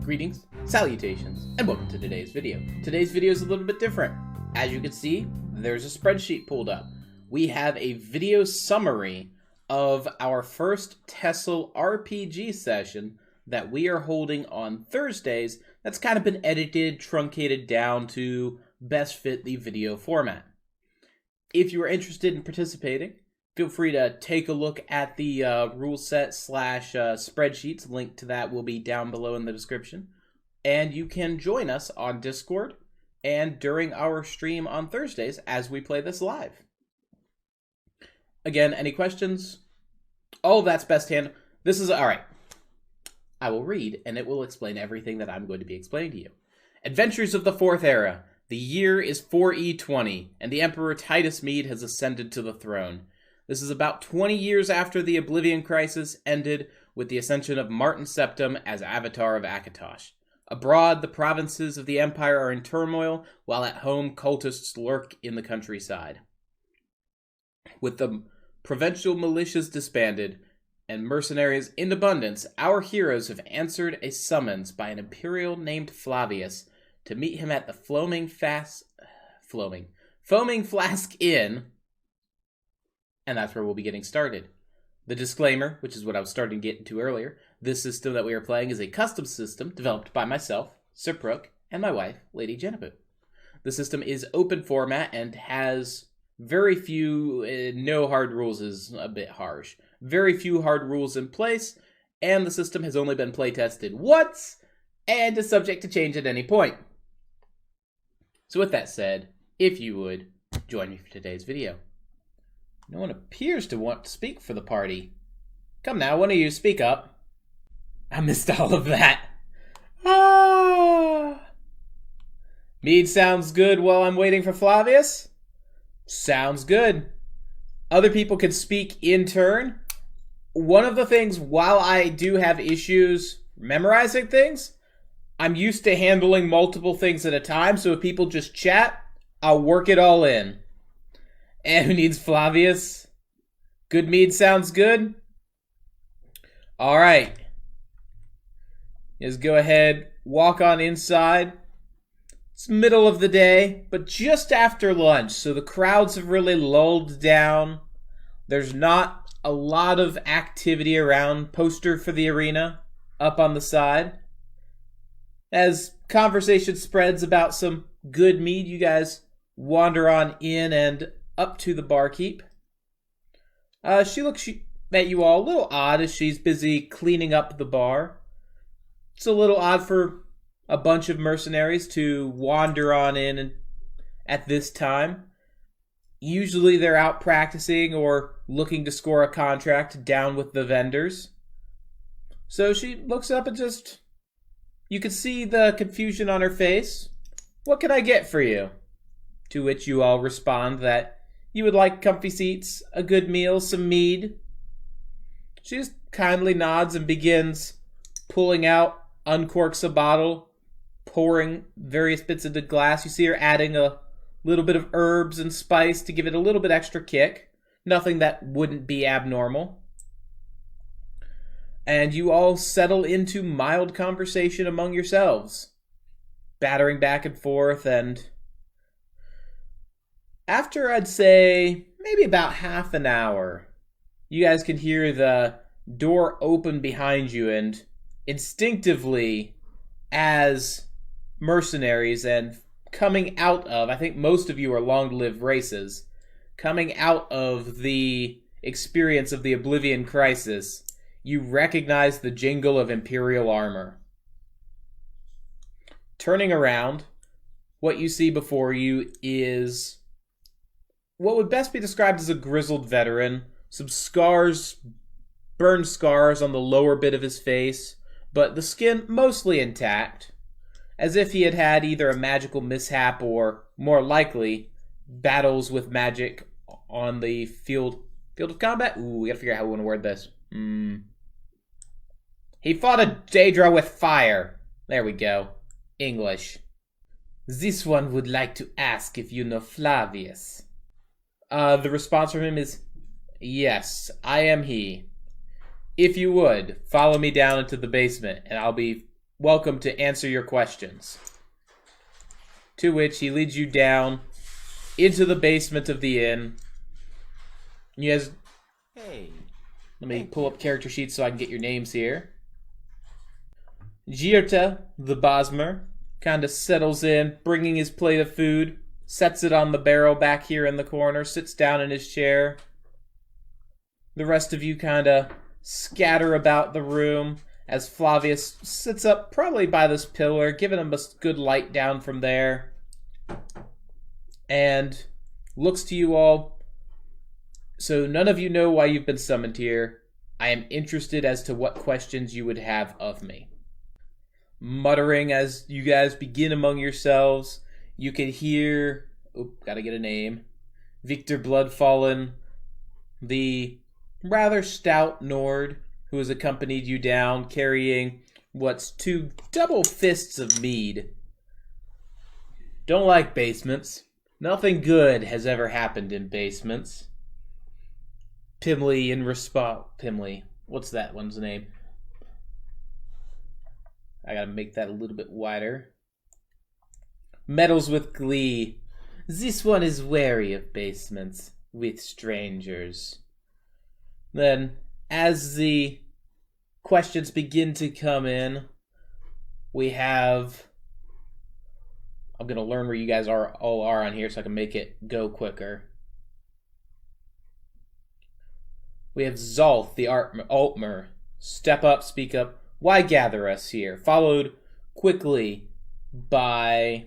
Greetings, salutations, and welcome to today's video. Today's video is a little bit different. As you can see, there's a spreadsheet pulled up. We have a video summary of our first Tessel RPG session that we are holding on Thursdays that's kind of been edited, truncated down to best fit the video format. If you are interested in participating, feel free to take a look at the rule set / spreadsheets. Link to that will be down below in the description. And you can join us on Discord and during our stream on Thursdays as we play this live. Again, any questions? All of that's best handled. This is, all right. I will read and it will explain everything that I'm going to be explaining to you. Adventures of the Fourth Era. The year is 4E20, and the Emperor Titus Mede has ascended to the throne. This is about 20 years after the Oblivion Crisis ended with the ascension of Martin Septim as Avatar of Akatosh. Abroad, the provinces of the Empire are in turmoil, while at home, cultists lurk in the countryside. With the provincial militias disbanded and mercenaries in abundance, our heroes have answered a summons by an Imperial named Flavius to meet him at the Foaming Flask Inn. And that's where we'll be getting started. The disclaimer, which is what I was starting to get into earlier, this system that we are playing is a custom system developed by myself, SirProok, and my wife, Lady Jennifer. The system is open format and has very few, no hard rules is a bit harsh, very few hard rules in place, and the system has only been playtested once, and is subject to change at any point. So with that said, if you would, join me for today's video. No one appears to want to speak for the party. Come now, one of you, speak up. I missed all of that. Mede sounds good while I'm waiting for Flavius? Sounds good. Other people can speak in turn. One of the things, while I do have issues memorizing things, I'm used to handling multiple things at a time, so if people just chat, I'll work it all in. And who needs Flavius? Good Mede sounds good. All right. Just go ahead, walk on inside. It's middle of the day, but just after lunch, so the crowds have really lulled down. There's not a lot of activity around. Poster for the arena up on the side. As conversation spreads about some good mead, you guys wander on in and up to the barkeep. She looks at you all a little odd as she's busy cleaning up the bar. It's a little odd for a bunch of mercenaries to wander on in at this time. Usually they're out practicing or looking to score a contract down with the vendors. So she looks up and just... You can see the confusion on her face. What can I get for you? To which you all respond that you would like comfy seats, a good meal, some mead. She just kindly nods and begins pulling out, uncorks a bottle, pouring various bits into glass. You see her adding a little bit of herbs and spice to give it a little bit extra kick. Nothing that wouldn't be abnormal. And you all settle into mild conversation among yourselves, battering back and forth, and after, I'd say, maybe about half an hour, you guys can hear the door open behind you, and instinctively, as mercenaries and coming out of, I think most of you are long-lived races, coming out of the experience of the Oblivion Crisis, you recognize the jingle of Imperial armor. Turning around, what you see before you is what would best be described as a grizzled veteran. Some scars, burned scars on the lower bit of his face, but the skin mostly intact, as if he had had either a magical mishap or, more likely, battles with magic on the field of combat? Ooh, we gotta figure out how we want to word this. He fought a Daedra with fire. There we go. English. This one would like to ask if you know Flavius. The response from him is, yes, I am he. If you would, follow me down into the basement, and I'll be welcome to answer your questions. To which he leads you down into the basement of the inn. You guys... Hey. Let me pull up character sheets so I can get your names here. Jirta, the Bosmer, kind of settles in, bringing his plate of food, sets it on the barrel back here in the corner, sits down in his chair. The rest of you kind of scatter about the room as Flavius sits up probably by this pillar, giving him a good light down from there, and looks to you all. So none of you know why you've been summoned here. I am interested as to what questions you would have of me. Muttering as you guys begin among yourselves, you can hear... gotta get a name. Victor Bloodfallen, the rather stout Nord, who has accompanied you down, carrying what's 2 double fists of mead. Don't like basements. Nothing good has ever happened in basements. Pimley in response... Pimley. What's that one's name? I gotta make that a little bit wider. Meddles with glee. This one is wary of basements with strangers. Then, as the questions begin to come in, we have... I'm gonna learn where you guys all are on here so I can make it go quicker. We have Zolth, the Altmer. Step up, speak up. Why gather us here? Followed quickly by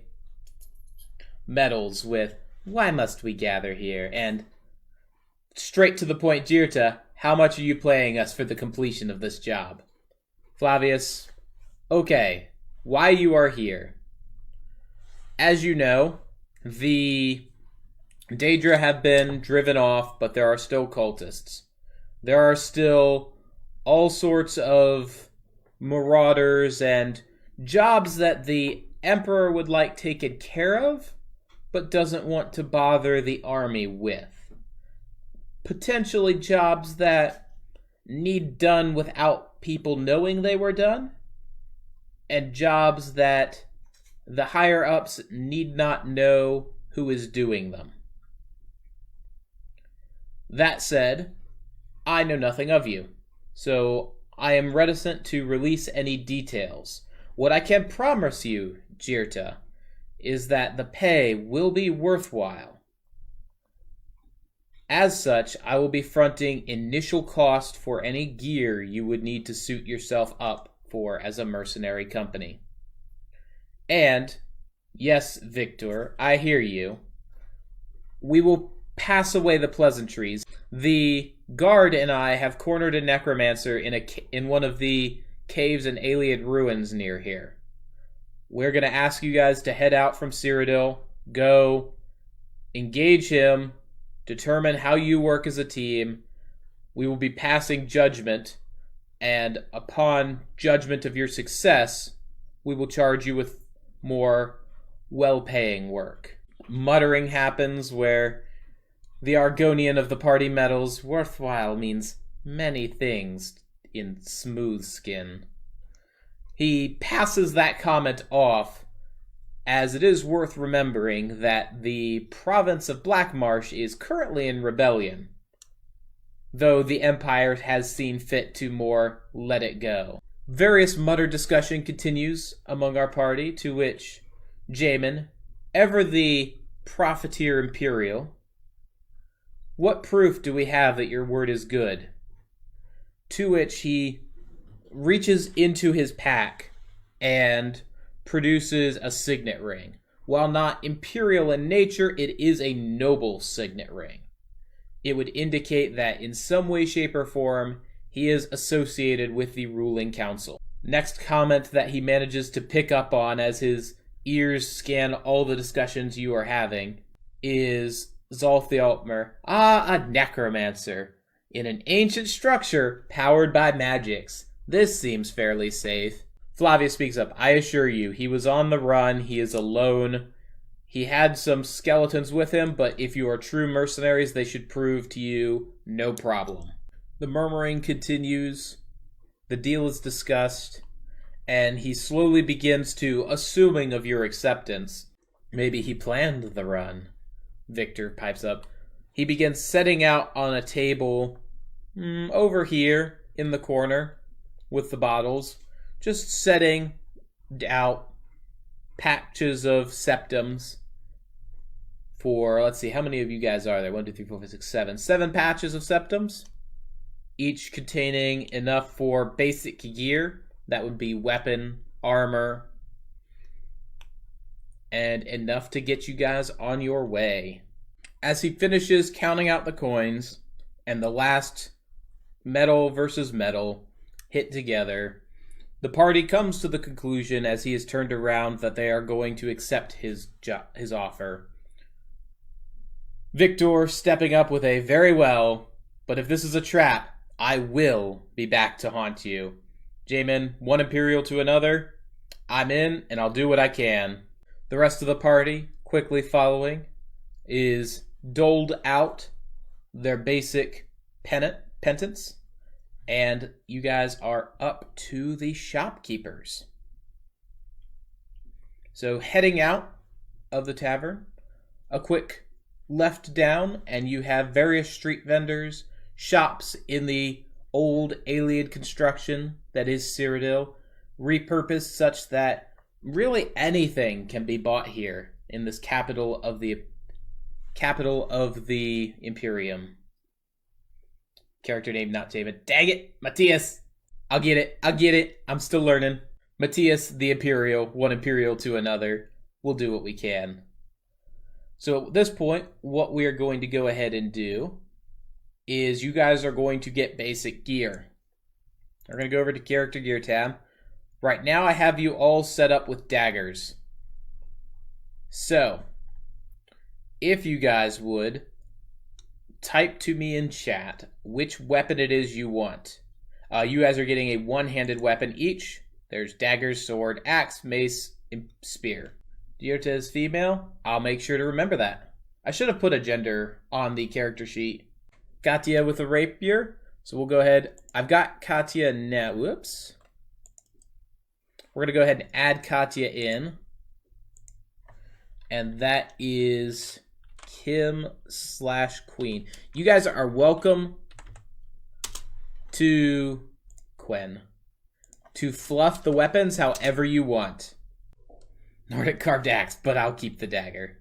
Metals with, why must we gather here? And straight to the point, Jirta, how much are you paying us for the completion of this job? Flavius, okay, why you are here. As you know, the Daedra have been driven off, but there are still cultists. There are still all sorts of marauders and jobs that the Emperor would like taken care of, but doesn't want to bother the army with. Potentially jobs that need done without people knowing they were done, and jobs that the higher-ups need not know who is doing them. That said, I know nothing of you, so I am reticent to release any details. What I can promise you, Jirta, is that the pay will be worthwhile. As such, I will be fronting initial cost for any gear you would need to suit yourself up for as a mercenary company. And, yes, Victor, I hear you. We will pass away the pleasantries. The guard and I have cornered a necromancer in one of the caves and Aliad ruins near here. We're going to ask you guys to head out from Cyrodiil, go, engage him, determine how you work as a team. We will be passing judgment, and upon judgment of your success, we will charge you with more well-paying work. Muttering happens where the Argonian of the party meddles. Worthwhile means many things in smooth skin. He passes that comment off, as it is worth remembering that the province of Blackmarsh is currently in rebellion, though the Empire has seen fit to more let it go. Various muttered discussion continues among our party, to which Jamin, ever the profiteer imperial, what proof do we have that your word is good? To which he reaches into his pack and produces a signet ring. While not imperial in nature, it is a noble signet ring. It would indicate that in some way, shape, or form, he is associated with the ruling council. Next comment that he manages to pick up on as his ears scan all the discussions you are having is Zolth the Altmer. Ah, a necromancer. In an ancient structure powered by magics. This seems fairly safe. Flavius speaks up. I assure you, he was on the run. He is alone. He had some skeletons with him, but if you are true mercenaries, they should prove to you no problem. The murmuring continues. The deal is discussed. and he slowly begins to assuming of your acceptance. Maybe he planned the run, Victor pipes up. He begins setting out on a table over here in the corner with the bottles, just setting out patches of septums for, let's see, how many of you guys are there? 1, 2, 3, 4, 5, 6, 7. 7 patches of septums, each containing enough for basic gear. That would be weapon, armor, and enough to get you guys on your way. As he finishes counting out the coins and the last metal versus metal hit together, the party comes to the conclusion, as he is turned around, that they are going to accept his offer. Victor stepping up with a very well, but if this is a trap, I will be back to haunt you. Jamin, 1 Imperial to another. I'm in, and I'll do what I can. The rest of the party, quickly following, is doled out their basic penance, and you guys are up to the Shopkeepers. So heading out of the tavern, a quick left down, and you have various street vendors, shops in the old alien construction that is Cyrodiil, repurposed such that really anything can be bought here in this capital of the Imperium. Character name not David. Dang it, Matthias. I'll get it. I'm still learning. Matthias the Imperial, 1 Imperial to another. We'll do what we can. So at this point, what we are going to go ahead and do is you guys are going to get basic gear. We're going to go over to Character Gear tab. Right now I have you all set up with daggers. So, if you guys would type to me in chat which weapon it is you want. You guys are getting a one-handed weapon each. There's daggers, sword, axe, mace, and spear. Dierta is female. I'll make sure to remember that. I should have put a gender on the character sheet. Katya with a rapier. So we'll go ahead. I've got Katya now. Whoops. We're going to go ahead and add Katya in. And that is Kim/Queen. You guys are welcome to Quen to fluff the weapons however you want. Nordic carved axe, but I'll keep the dagger.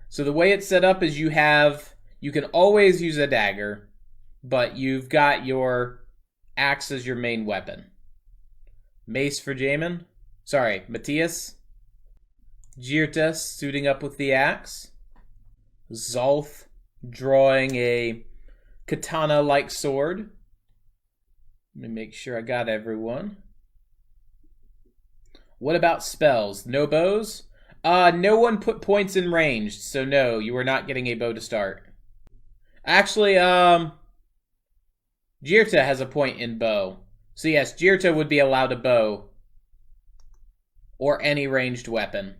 So the way it's set up is you can always use a dagger, but you've got your axe as your main weapon. Mace for Jamin. Sorry, Matthias. Dierta suiting up with the axe. Zolf drawing a katana-like sword. Let me make sure I got everyone. What about spells? No bows? No one put points in ranged, so no, you are not getting a bow to start. Actually, Dierta has a point in bow. So yes, Dierta would be allowed a bow. Or any ranged weapon.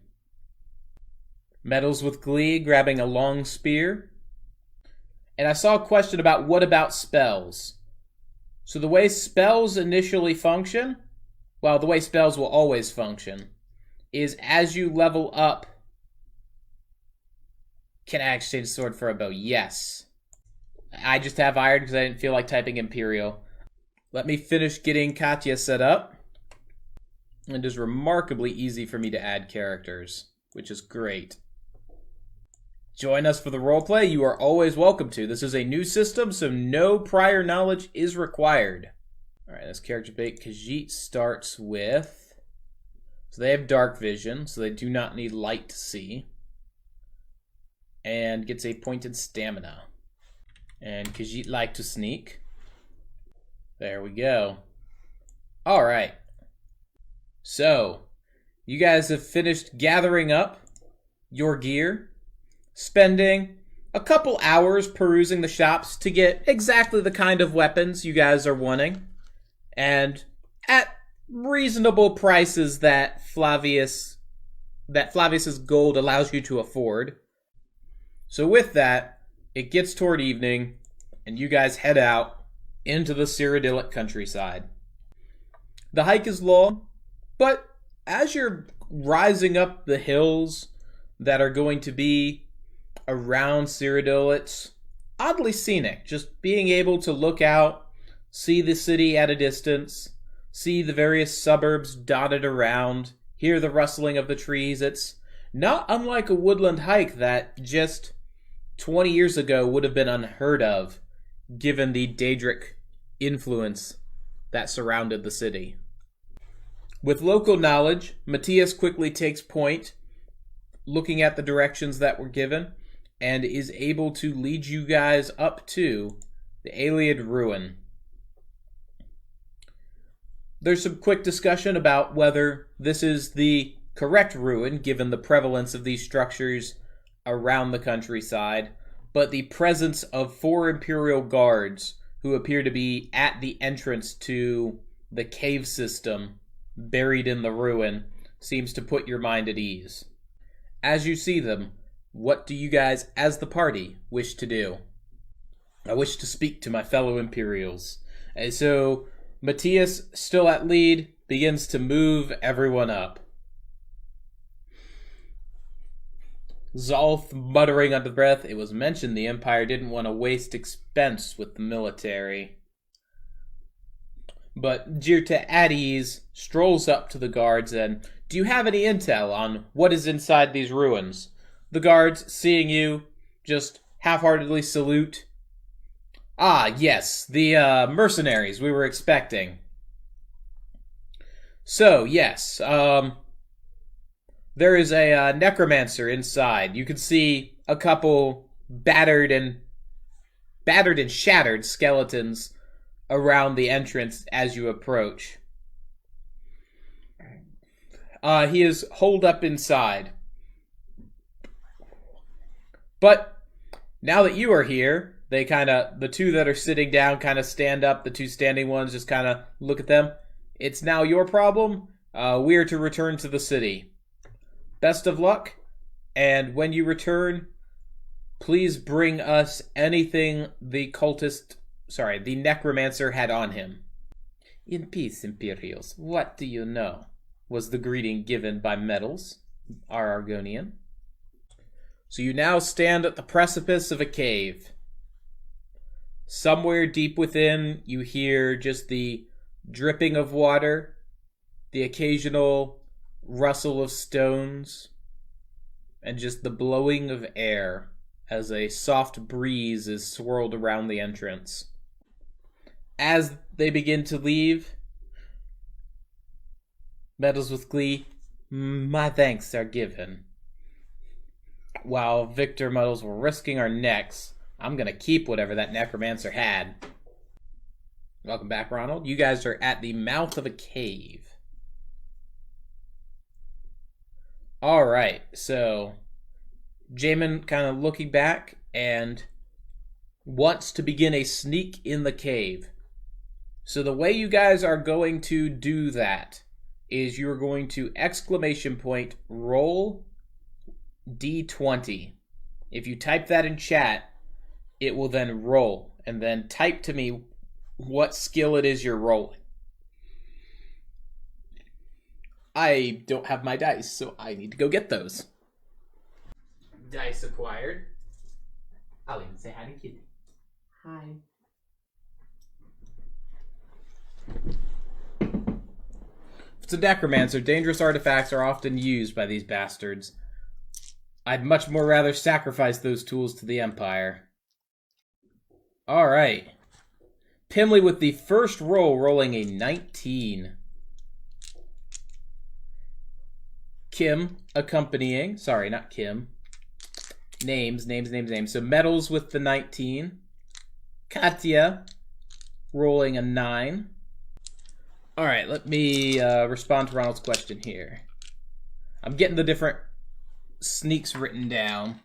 Medals with Glee, grabbing a long spear. And I saw a question about what about spells? So the way spells initially function, well, the way spells will always function, is as you level up. Can I exchange sword for a bow? Yes. I just have iron because I didn't feel like typing Imperial. Let me finish getting Katya set up. It is remarkably easy for me to add characters, which is great. Join us for the roleplay. You are always welcome to. This is a new system, so no prior knowledge is required. Alright, this character bait. Khajiit starts with... So they have dark vision, so they do not need light to see. And gets a point in stamina. And Khajiit like to sneak. There we go. Alright. So, you guys have finished gathering up your gear, spending a couple hours perusing the shops to get exactly the kind of weapons you guys are wanting, and at reasonable prices that Flavius's gold allows you to afford. So with that, it gets toward evening, and you guys head out into the Cyrodiilic countryside. The hike is long, but as you're rising up the hills that are going to be around Cyrodiil, it's oddly scenic. Just being able to look out, see the city at a distance, see the various suburbs dotted around, hear the rustling of the trees. It's not unlike a woodland hike that just 20 years ago would have been unheard of, given the Daedric influence that surrounded the city. With local knowledge, Matthias quickly takes point, looking at the directions that were given, and is able to lead you guys up to the Ayleid ruin. There's some quick discussion about whether this is the correct ruin, given the prevalence of these structures around the countryside, but the presence of 4 Imperial guards who appear to be at the entrance to the cave system buried in the ruin seems to put your mind at ease. As you see them, what do you guys, as the party, wish to do? I wish to speak to my fellow Imperials. And so, Matthias, still at lead, begins to move everyone up. Zolf muttering under breath, it was mentioned the Empire didn't want to waste expense with the military. But Jirta at ease strolls up to the guards and, do you have any intel on what is inside these ruins? The guards, seeing you, just half-heartedly salute. Ah, yes, the mercenaries we were expecting. So, yes, there is a necromancer inside. You can see a couple battered and shattered skeletons around the entrance as you approach. He is holed up inside. But now that you are here, the two that are sitting down kind of stand up. The two standing ones just kind of look at them. It's now your problem. We are to return to the city. Best of luck. And when you return, please bring us anything the necromancer had on him. In peace, Imperials. What do you know? Was the greeting given by Metals, our Argonian. So you now stand at the precipice of a cave. Somewhere deep within, you hear just the dripping of water, the occasional rustle of stones, and just the blowing of air as a soft breeze is swirled around the entrance. As they begin to leave, Metals with glee, my thanks are given. While Victor mutters, we're risking our necks. I'm going to keep whatever that necromancer had. Welcome back, Ronald. You guys are at the mouth of a cave. Alright, so Jamin kind of looking back and wants to begin a sneak in the cave. So the way you guys are going to do that is you're going to roll D20. If you type that in chat, it will then roll, and then type to me what skill it is you're rolling. I don't have my dice, so I need to go get those. Dice acquired. I'll even say hi to Kitty. Hi. If it's a necromancer, dangerous artifacts are often used by these bastards. I'd much more rather sacrifice those tools to the Empire. Alright. Pimley with the first roll, rolling a 19. Kim accompanying. Sorry, not Kim. Names. So Metals with the 19. Katya rolling a 9. Alright, let me respond to Ronald's question here. I'm getting the different sneaks written down.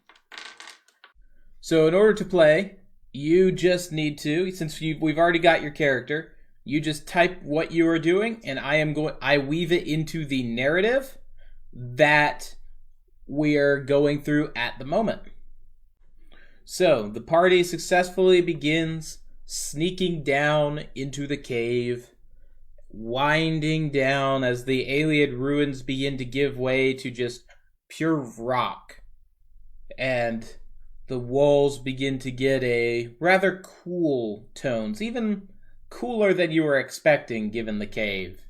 So in order to play, you just need to, since we've already got your character, you just type what you are doing, and I weave it into the narrative that we're going through at the moment. So the party successfully begins sneaking down into the cave, winding down as the alien ruins begin to give way to just pure rock. And the walls begin to get a rather cool tones, even cooler than you were expecting given the cave.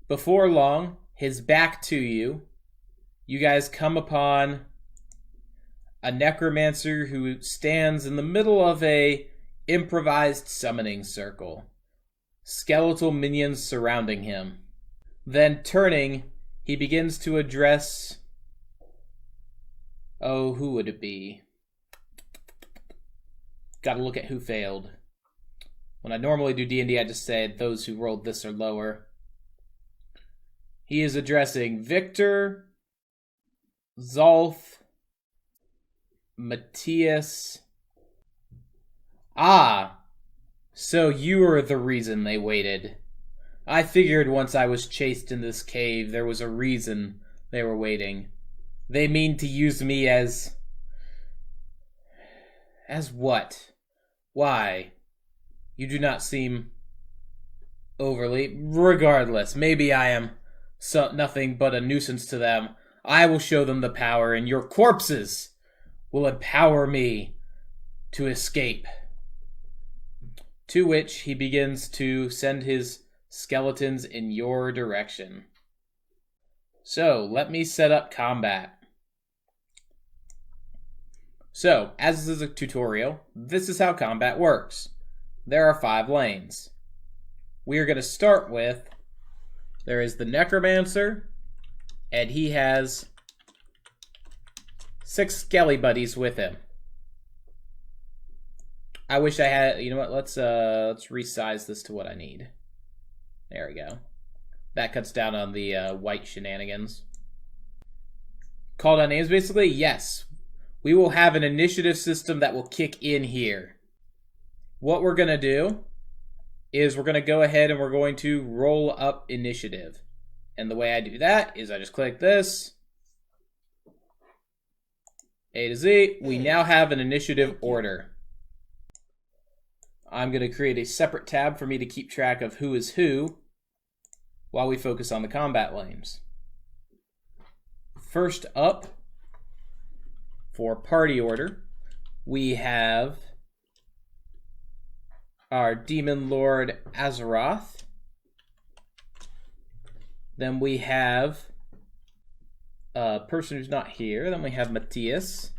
Before long, his back to you, you guys come upon a necromancer who stands in the middle of a improvised summoning circle. Skeletal minions surrounding him. Then turning, he begins to address... Oh, who would it be? Gotta look at who failed. When I normally do D&D, I just say those who rolled this or lower. He is addressing Victor, Zolf, Matthias. Ah, so you were the reason they waited. I figured once I was chased in this cave, there was a reason they were waiting. They mean to use me as... As what? Why? You do not seem overly... Regardless, maybe I am nothing but a nuisance to them. I will show them the power, and your corpses will empower me to escape. To which he begins to send his skeletons in your direction. So, let me set up combat. So, as this is a tutorial, this is how combat works. There are 5 lanes. We are going to start with, there is the Necromancer, and he has 6 skelly buddies with him. I wish I had, you know what, let's resize this to what I need. There we go. That cuts down on the white shenanigans. Called out names, basically? Yes. We will have an initiative system that will kick in here. What we're going to do is we're going to go ahead and we're going to roll up initiative. And the way I do that is I just click this. A to Z. We now have an initiative order. I'm going to create a separate tab for me to keep track of who is who while we focus on the combat lanes. First up, for party order, we have our Demon Lord Azeroth. Then we have a person who's not here. Then we have Matthias,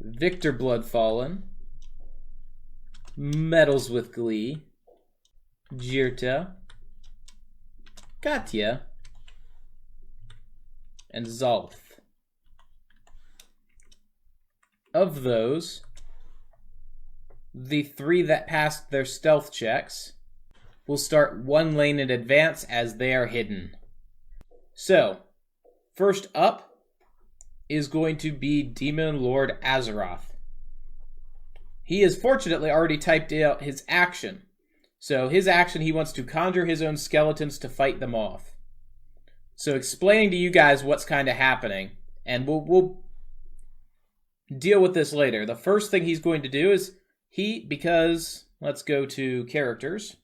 Victor Bloodfallen, Medals with Glee, Jirta, Katya, and Zolf. Of those, the 3 that passed their stealth checks will start 1 lane in advance as they are hidden. So, first up is going to be Demon Lord Azeroth. He has fortunately already typed out his action. So his action, he wants to conjure his own skeletons to fight them off. So explaining to you guys what's kind of happening, and we'll deal with this later. The first thing he's going to do is because, let's go to characters,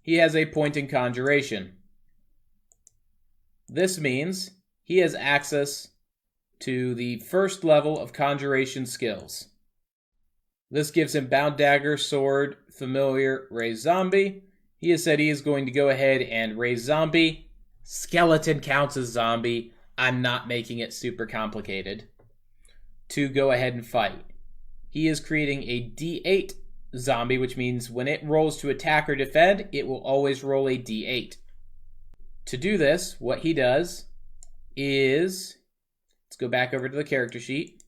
he has a point in conjuration. This means he has access to the first level of conjuration skills. This gives him Bound Dagger, Sword, Familiar, Raise Zombie. He has said he is going to go ahead and raise Zombie. Skeleton counts as Zombie. I'm not making it super complicated. To go ahead and fight. He is creating a D8 Zombie, which means when it rolls to attack or defend, it will always roll a D8. To do this, what he does is, let's go back over to the character sheet.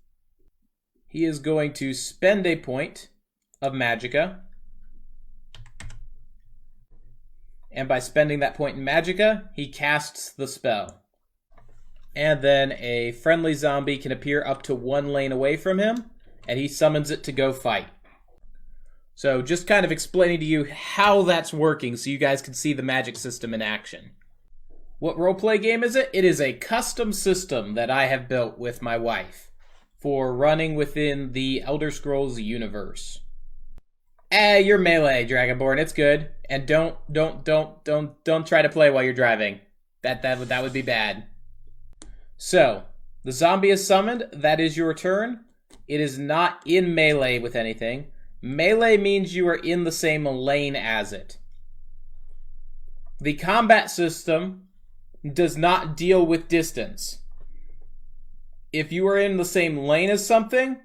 He is going to spend a point of Magicka. And by spending that point in Magicka, he casts the spell. And then a friendly zombie can appear up to 1 lane away from him, and he summons it to go fight. So just kind of explaining to you how that's working so you guys can see the magic system in action. What roleplay game is it? It is a custom system that I have built with my wife for running within the Elder Scrolls universe. You're melee, Dragonborn. It's good. And don't try to play while you're driving. That would be bad. So, the zombie is summoned. That is your turn. It is not in melee with anything. Melee means you are in the same lane as it. The combat system does not deal with distance. If you are in the same lane as something,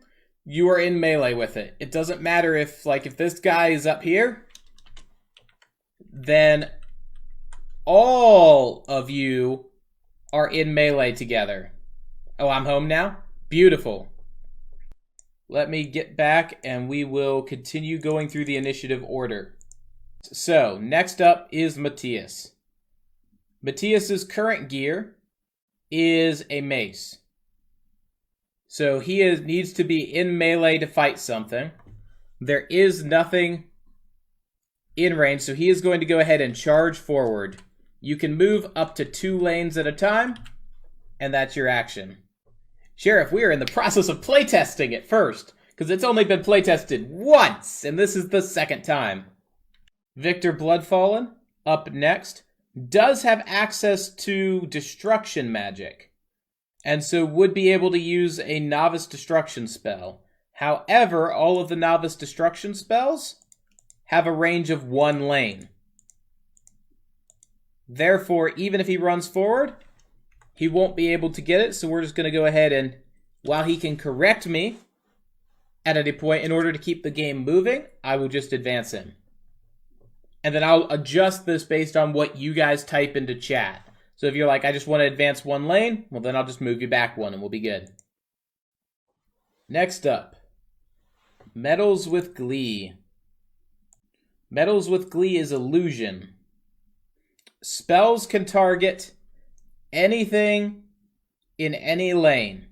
you are in melee with it. It doesn't matter if this guy is up here, then all of you are in melee together. Oh, I'm home now? Beautiful. Let me get back and we will continue going through the initiative order. So, next up is Matthias. Matthias's current gear is a mace. So he needs to be in melee to fight something. There is nothing in range, so he is going to go ahead and charge forward. You can move up to 2 lanes at a time, and that's your action. Sheriff, we are in the process of playtesting it first, because it's only been playtested once, and this is the second time. Victor Bloodfallen, up next, does have access to destruction magic, and so would be able to use a novice destruction spell. However, all of the novice destruction spells have a range of 1 lane. Therefore, even if he runs forward, he won't be able to get it, so we're just going to go ahead and, while he can correct me at any point in order to keep the game moving, I will just advance him. And then I'll adjust this based on what you guys type into chat. So if you're like, I just want to advance 1 lane, well then I'll just move you back 1 and we'll be good. Next up, Meddles with Glee. Meddles with Glee is illusion. Spells can target anything in any lane.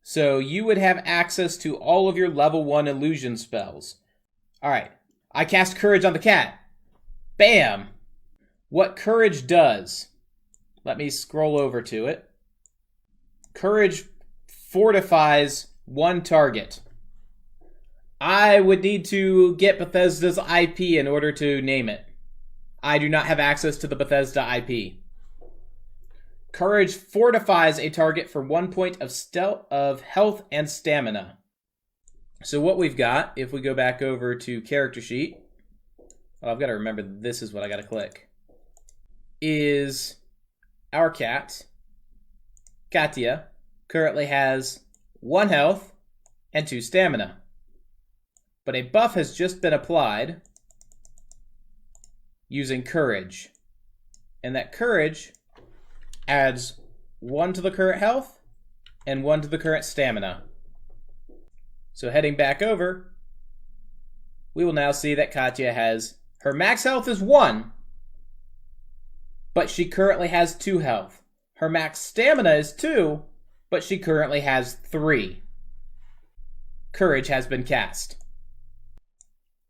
So you would have access to all of your level 1 illusion spells. Alright, I cast Courage on the cat. Bam! What Courage does, let me scroll over to it. Courage fortifies 1 target. I would need to get Bethesda's IP in order to name it. I do not have access to the Bethesda IP. Courage fortifies a target for 1 point of health and stamina. So what we've got, if we go back over to character sheet, I've got to remember this is what I got to click, is our cat, Katya, currently has 1 health and 2 stamina. But a buff has just been applied using Courage. And that Courage adds 1 to the current health and 1 to the current stamina. So heading back over, we will now see that Katya has, her max health is 1, but she currently has 2 health. Her max stamina is 2, but she currently has 3. Courage has been cast.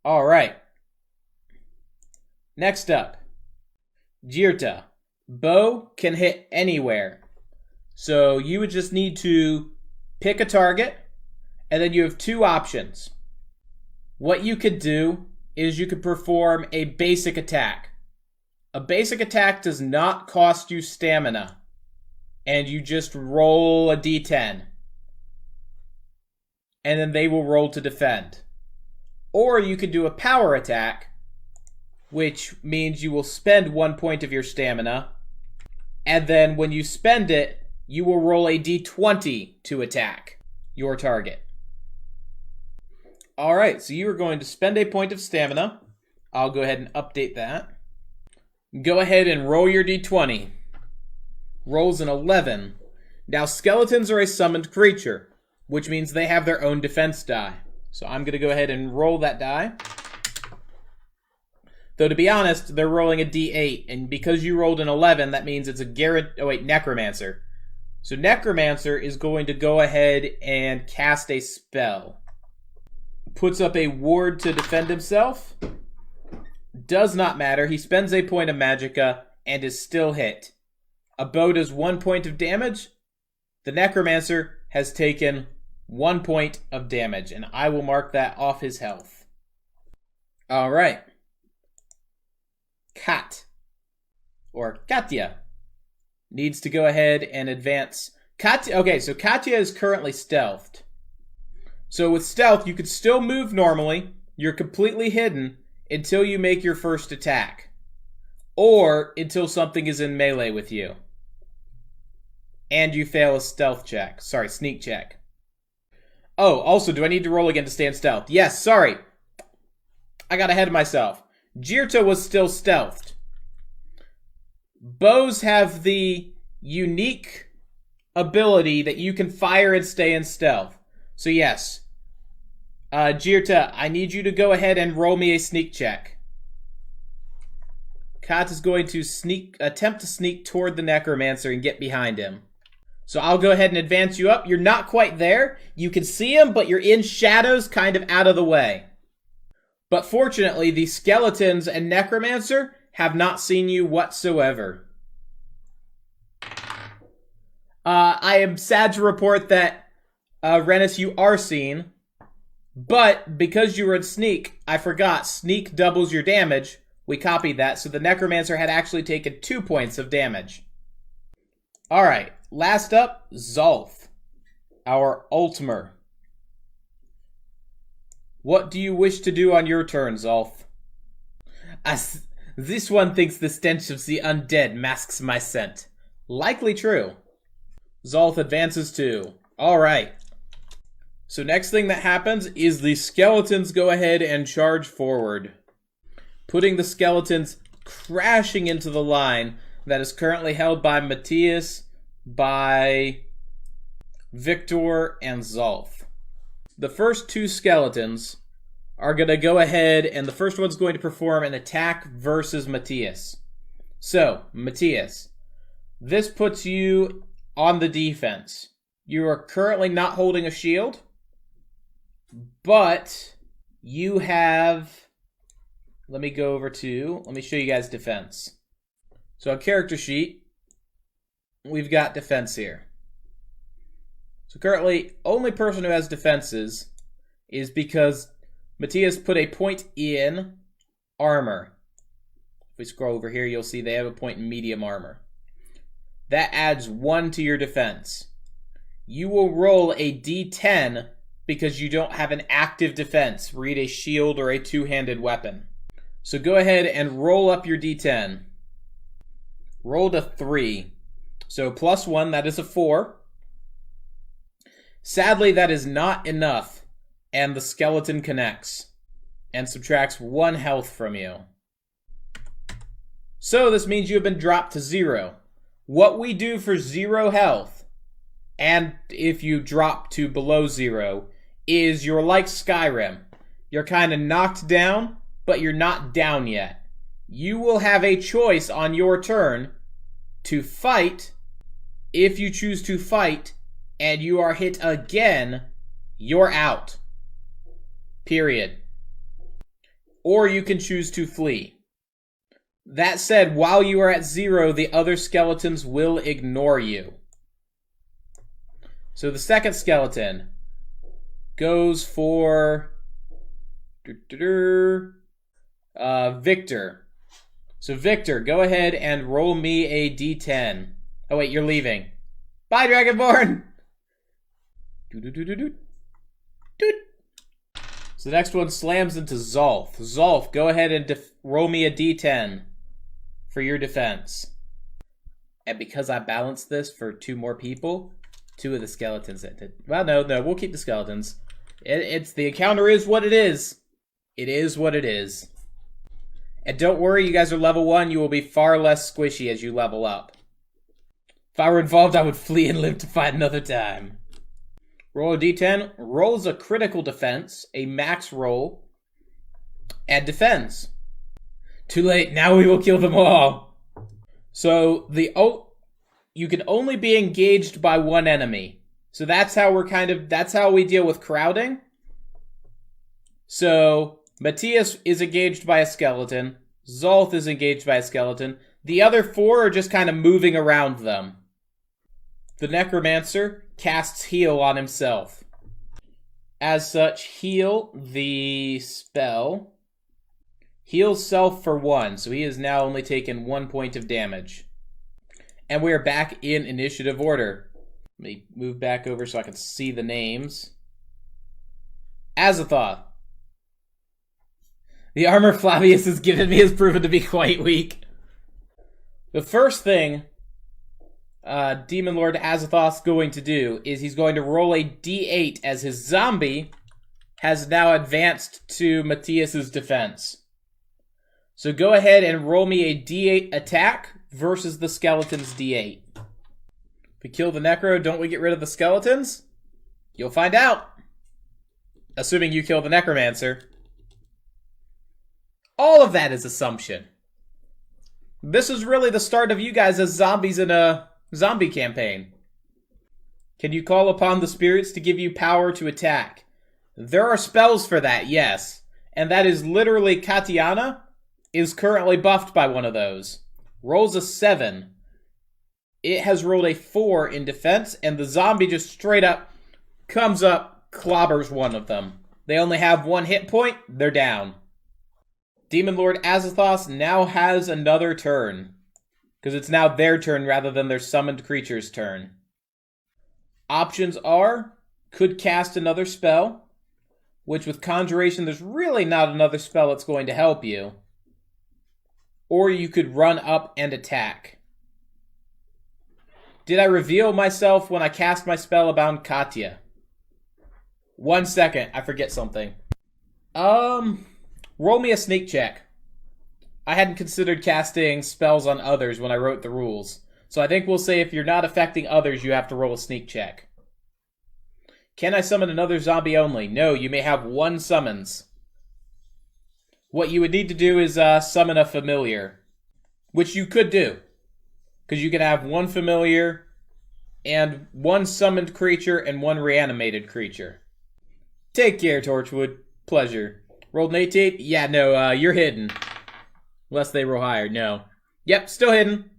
Alright. Next up, Jirta. Bow can hit anywhere. So you would just need to pick a target, and then you have 2 options. What you could do is you could perform a basic attack. A basic attack does not cost you stamina, and you just roll a d10. And then they will roll to defend. Or you could do a power attack, which means you will spend 1 point of your stamina, and then when you spend it, you will roll a d20 to attack your target. Alright, so you are going to spend a point of stamina. I'll go ahead and update that. Go ahead and roll your d20. Rolls an 11. Now, skeletons are a summoned creature, which means they have their own defense die. So I'm going to go ahead and roll that die. Though, to be honest, they're rolling a d8, and because you rolled an 11, that means it's a Necromancer. So Necromancer is going to go ahead and cast a spell. Puts up a ward to defend himself. Does not matter. He spends a point of magicka and is still hit. A bow does 1 point of damage. The Necromancer has taken 1 point of damage, and I will mark that off his health. All right. Kat, or Katya, needs to go ahead and advance. Katya, okay, so Katya is currently stealthed. So with stealth, you could still move normally. You're completely hidden until you make your first attack. Or until something is in melee with you. And you fail a stealth check. Sorry, sneak check. Oh, also, do I need to roll again to stay in stealth? Yes, sorry. I got ahead of myself. Jirta was still stealthed. Bows have the unique ability that you can fire and stay in stealth. So yes, Jirta, I need you to go ahead and roll me a sneak check. Kat is going to attempt to sneak toward the necromancer and get behind him. So I'll go ahead and advance you up. You're not quite there. You can see him, but you're in shadows, kind of out of the way. But fortunately, the skeletons and necromancer have not seen you whatsoever. I am sad to report that, Rennis, you are seen. But because you were in sneak, I forgot, sneak doubles your damage. We copied that, so the necromancer had actually taken 2 points of damage. Alright, last up, Zolf, our Ultimer. What do you wish to do on your turn, Zolf? This one thinks the stench of the undead masks my scent. Likely true. Zolf advances too. Alright. So next thing that happens is the skeletons go ahead and charge forward, putting the skeletons crashing into the line that is currently held by Matthias, by Victor, and Zolf. The first 2 skeletons are going to go ahead, and the first one's going to perform an attack versus Matthias. So, Matthias, this puts you on the defense. You are currently not holding a shield, but you have... Let me show you guys defense. So on character sheet, we've got defense here. So currently, only person who has defenses is because Matthias put a point in armor. If we scroll over here, you'll see they have a point in medium armor. That adds 1 to your defense. You will roll a d10 because you don't have an active defense, read a shield or a two-handed weapon. So go ahead and roll up your d10. Rolled a 3. So plus 1, that is a 4. Sadly, that is not enough, and the skeleton connects and subtracts 1 health from you. So this means you have been dropped to 0. What we do for 0 health, and if you drop to below 0, is you're like Skyrim. You're kind of knocked down, but you're not down yet. You will have a choice on your turn to fight. If you choose to fight and you are hit again, you're out. Period. Or you can choose to flee. That said, while you are at 0, the other skeletons will ignore you. So the second skeleton goes for Victor. So Victor, go ahead and roll me a d10. Oh wait, you're leaving. Bye, Dragonborn! So the next one slams into Zolf. Zolf, go ahead and roll me a d10 for your defense. And because I balanced this for 2 more people, 2 of the skeletons ended. Well, no, we'll keep the skeletons. It's the encounter is what it is. It is what it is. And don't worry, you guys are level 1. You will be far less squishy as you level up. If I were involved, I would flee and live to fight another time. Roll a d10. Rolls a critical defense, a max roll, and defends. Too late. Now we will kill them all. So you can only be engaged by 1 enemy. So that's how that's how we deal with crowding. So Matthias is engaged by a skeleton. Zolf is engaged by a skeleton. The other 4 are just kind of moving around them. The necromancer casts heal on himself. As such, heal, the spell, Heals self for 1, so he has now only taken 1 point of damage. And we are back in initiative order. Let me move back over so I can see the names. Azathoth. The armor Flavius has given me has proven to be quite weak. The first thing Demon Lord Azathoth's going to do is he's going to roll a d8 as his zombie has now advanced to Matthias's defense. So go ahead and roll me a d8 attack versus the skeleton's d8. If we kill the Necro, don't we get rid of the skeletons? You'll find out. Assuming you kill the Necromancer. All of that is assumption. This is really the start of you guys as zombies in a zombie campaign. Can you call upon the spirits to give you power to attack? There are spells for that, yes. And that is literally Katiana is currently buffed by one of those. Rolls a 7. It has rolled a 4 in defense, and the zombie just straight up comes up, clobbers one of them. They only have 1 hit point, they're down. Demon Lord Azathoth now has another turn, because it's now their turn rather than their summoned creature's turn. Options are, could cast another spell, which with Conjuration there's really not another spell that's going to help you. Or you could run up and attack. Did I reveal myself when I cast my spell about Katya? 1 second, I forget something. Roll me a sneak check. I hadn't considered casting spells on others when I wrote the rules. So I think we'll say if you're not affecting others, you have to roll a sneak check. Can I summon another zombie only? No, you may have 1 summons. What you would need to do is summon a familiar, which you could do, because you can have 1 familiar and 1 summoned creature and 1 reanimated creature. Take care, Torchwood. Pleasure. Rolled an 88? Yeah, no, you're hidden. Unless they roll higher. No. Yep, still hidden.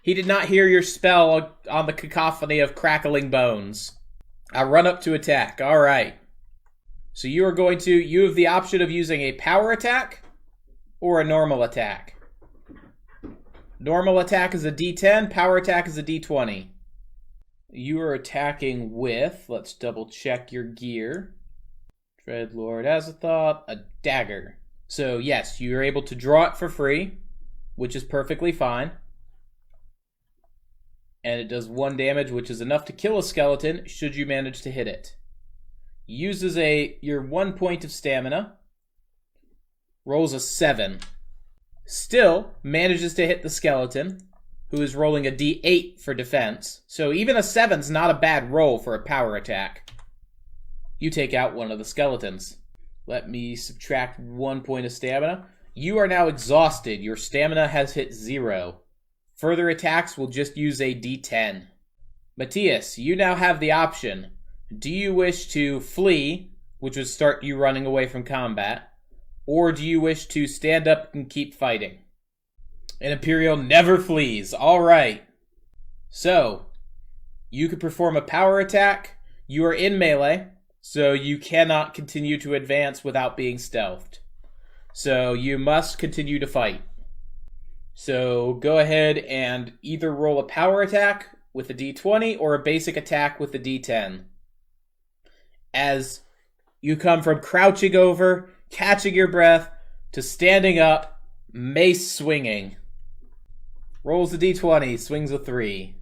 He did not hear your spell on the cacophony of crackling bones. I run up to attack. All right. So you have the option of using a power attack or a normal attack. Normal attack is a d10, power attack is a d20. You are attacking with, let's double check your gear. Dreadlord Azathoth, a dagger. So yes, you're able to draw it for free, which is perfectly fine. And it does 1 damage, which is enough to kill a skeleton should you manage to hit it. Uses your 1 point of stamina. Rolls a 7. Still manages to hit the skeleton, who is rolling a d8 for defense. So even a 7's not a bad roll for a power attack. You take out one of the skeletons. Let me subtract 1 point of stamina. You are now exhausted. Your stamina has hit 0. Further attacks will just use a d10. Matthias, you now have the option. Do you wish to flee, which would start you running away from combat, or do you wish to stand up and keep fighting? An Imperial never flees. All right. So, you could perform a power attack. You are in melee, so you cannot continue to advance without being stealthed. So, you must continue to fight. So, go ahead and either roll a power attack with a d20 or a basic attack with a d10. As you come from crouching over, catching your breath, to standing up, mace swinging. Rolls a d20, swings a 3.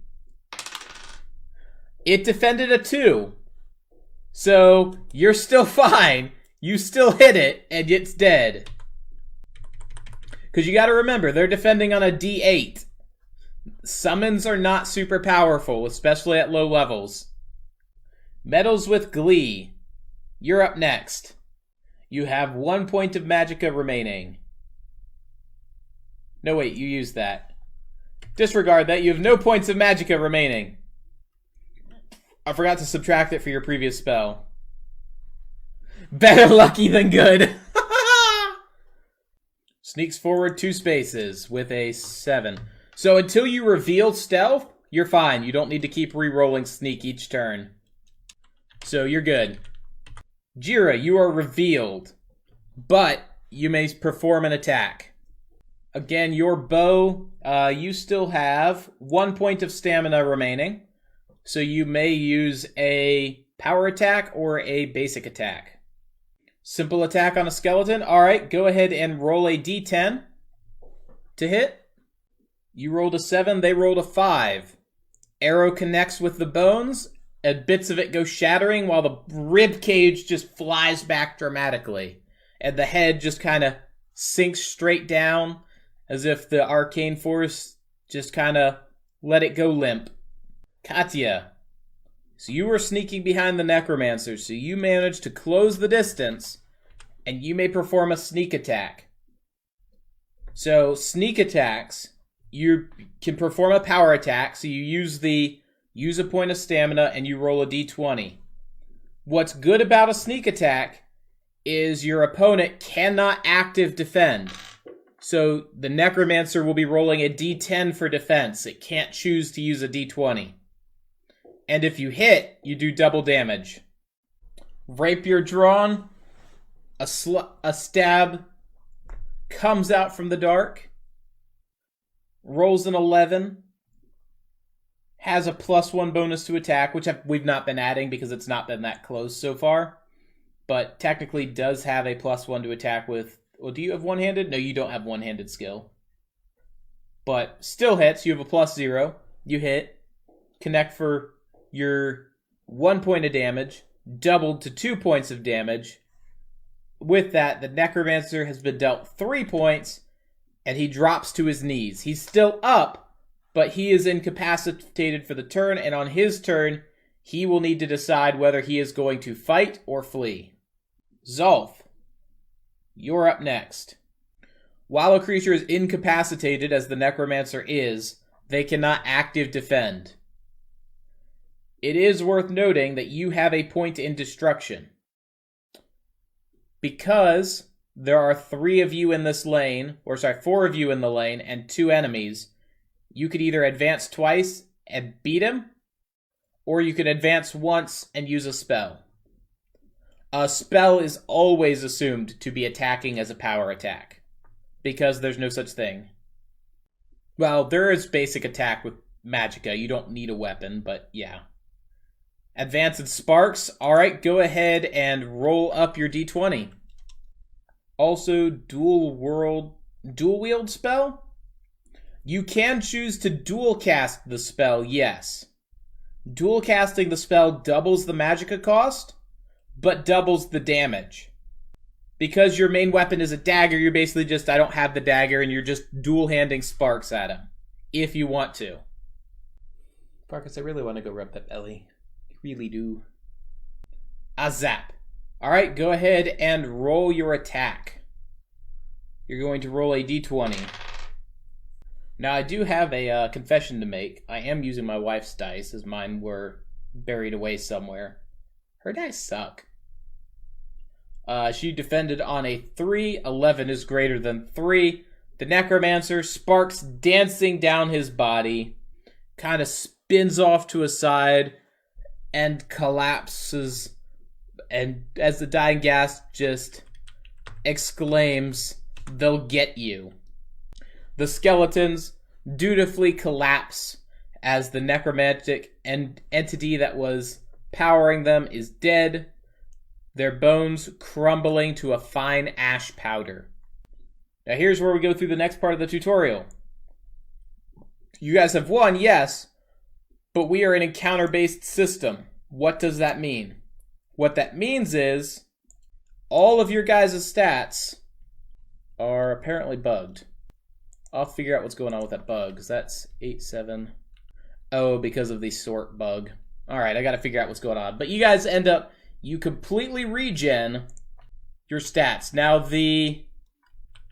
It defended a 2. So, you're still fine. You still hit it, and it's dead. Because you gotta remember, they're defending on a d8. Summons are not super powerful, especially at low levels. Meddles with Glee. You're up next. You have 1 point of magicka remaining. No, wait, you used that. Disregard that. You have no points of magicka remaining. I forgot to subtract it for your previous spell. Better lucky than good. Sneaks forward 2 spaces with a 7. So until you reveal stealth, you're fine. You don't need to keep re-rolling sneak each turn. So you're good. Jira, you are revealed. But you may perform an attack. Again, your bow, you still have 1 point of stamina remaining. So you may use a power attack or a basic attack. Simple attack on a skeleton. All right, go ahead and roll a d10 to hit. You rolled a 7, they rolled a 5. Arrow connects with the bones, and bits of it go shattering while the rib cage just flies back dramatically. And the head just kind of sinks straight down as if the arcane force just kind of let it go limp. Katya, so you were sneaking behind the necromancer, so you managed to close the distance, and you may perform a sneak attack. So sneak attacks, you can perform a power attack, so you use a point of stamina and you roll a d20. What's good about a sneak attack is your opponent cannot active defend. So the necromancer will be rolling a d10 for defense. It can't choose to use a d20. And if you hit, you do double damage. Rapier drawn, a stab comes out from the dark, rolls an 11, has a +1 bonus to attack, which we've not been adding because it's not been that close so far, but technically does have a +1 to attack with. Well, do you have one-handed? No, you don't have one-handed skill. But still hits. You have a +0. You hit. Connect for your 1 point of damage, doubled to 2 points of damage. With that, the necromancer has been dealt 3 points, and he drops to his knees. He's still up, but he is incapacitated for the turn, and on his turn, he will need to decide whether he is going to fight or flee. Zolf, you're up next. While a creature is incapacitated, as the necromancer is, they cannot active defend. It is worth noting that you have a point in destruction. Because there are 3 of you in this lane, 4 of you in the lane, and 2 enemies, you could either advance twice and beat him, or you could advance once and use a spell. A spell is always assumed to be attacking as a power attack, because there's no such thing. Well, there is basic attack with magicka. You don't need a weapon, but yeah. Advance and sparks. All right, go ahead and roll up your d20. Also, dual wield spell. You can choose to dual cast the spell, yes. Dual casting the spell doubles the magicka cost, but doubles the damage. Because your main weapon is a dagger, you're basically just, I don't have the dagger, and you're just dual-handing sparks at him. If you want to. Marcus, I really want to go rub that belly. I really do. A zap. Alright, go ahead and roll your attack. You're going to roll a d20. Now, I do have a confession to make. I am using my wife's dice, as mine were buried away somewhere. Her dice suck. She defended on a 3. 11 is greater than 3. The necromancer, sparks dancing down his body, kind of spins off to a side and collapses. And as the dying gasp just exclaims, "They'll get you." The skeletons dutifully collapse as the necromantic entity that was powering them is dead, their bones crumbling to a fine ash powder. Now here's where we go through the next part of the tutorial. You guys have won, yes, but we are an encounter-based system. What does that mean? What that means is all of your guys' stats are apparently bugged. I'll figure out what's going on with that bug, because that's 8, 7. Oh, because of the sort bug. Alright, I gotta figure out what's going on. But you guys end up, you completely regen your stats. Now the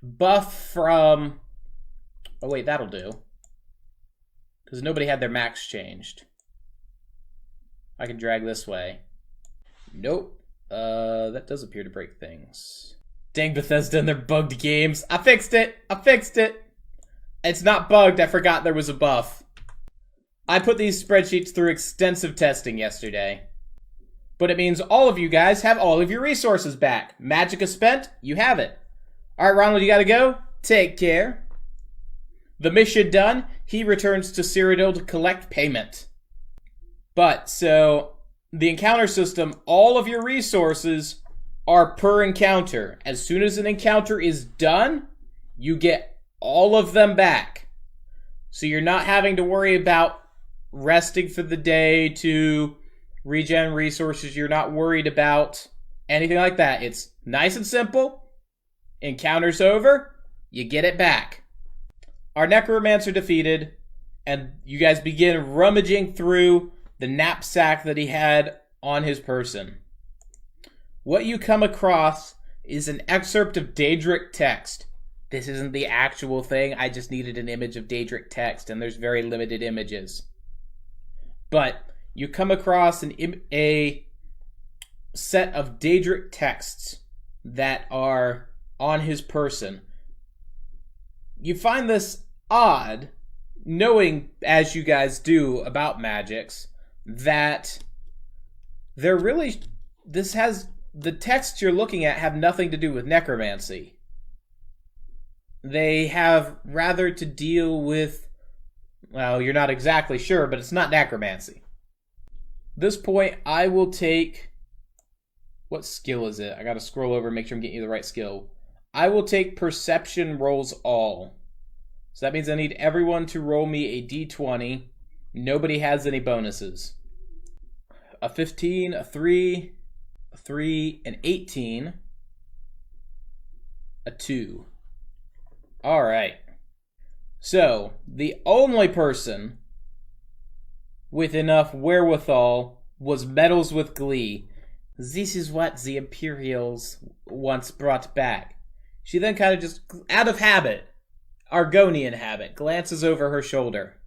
buff from... Oh wait, that'll do. Because nobody had their max changed. I can drag this way. Nope. That does appear to break things. Dang Bethesda and their bugged games. I fixed it! I fixed it! It's not bugged, I forgot there was a buff. I put these spreadsheets through extensive testing yesterday. But it means all of you guys have all of your resources back. Magicka spent, you have it. All right, Ronald, you gotta go. Take care. The mission done, he returns to Cyrodiil to collect payment. But, so, the encounter system, all of your resources are per encounter. As soon as an encounter is done, you get all of them back. So you're not having to worry about resting for the day to regen resources. You're not worried about anything like that. It's nice and simple. Encounter's over, you get it back. Our necromancer defeated, and you guys begin rummaging through the knapsack that he had on his person. What you come across is an excerpt of Daedric text. This isn't the actual thing, I just needed an image of Daedric text, and there's very limited images. But you come across a set of Daedric texts that are on his person. You find this odd, knowing, as you guys do, about magics, that they're really... the texts you're looking at have nothing to do with necromancy. They have rather to deal with... well, you're not exactly sure, but it's not necromancy. At this point, I will take... what skill is it? I gotta scroll over and make sure I'm getting you the right skill. I will take Perception Rolls All. So that means I need everyone to roll me a d20. Nobody has any bonuses. A 15, a 3, a 3, an 18, a 2. Alright. So, the only person with enough wherewithal was Meddles with Glee. This is what the Imperials once brought back. She then kind of just, out of habit, Argonian habit, glances over her shoulder.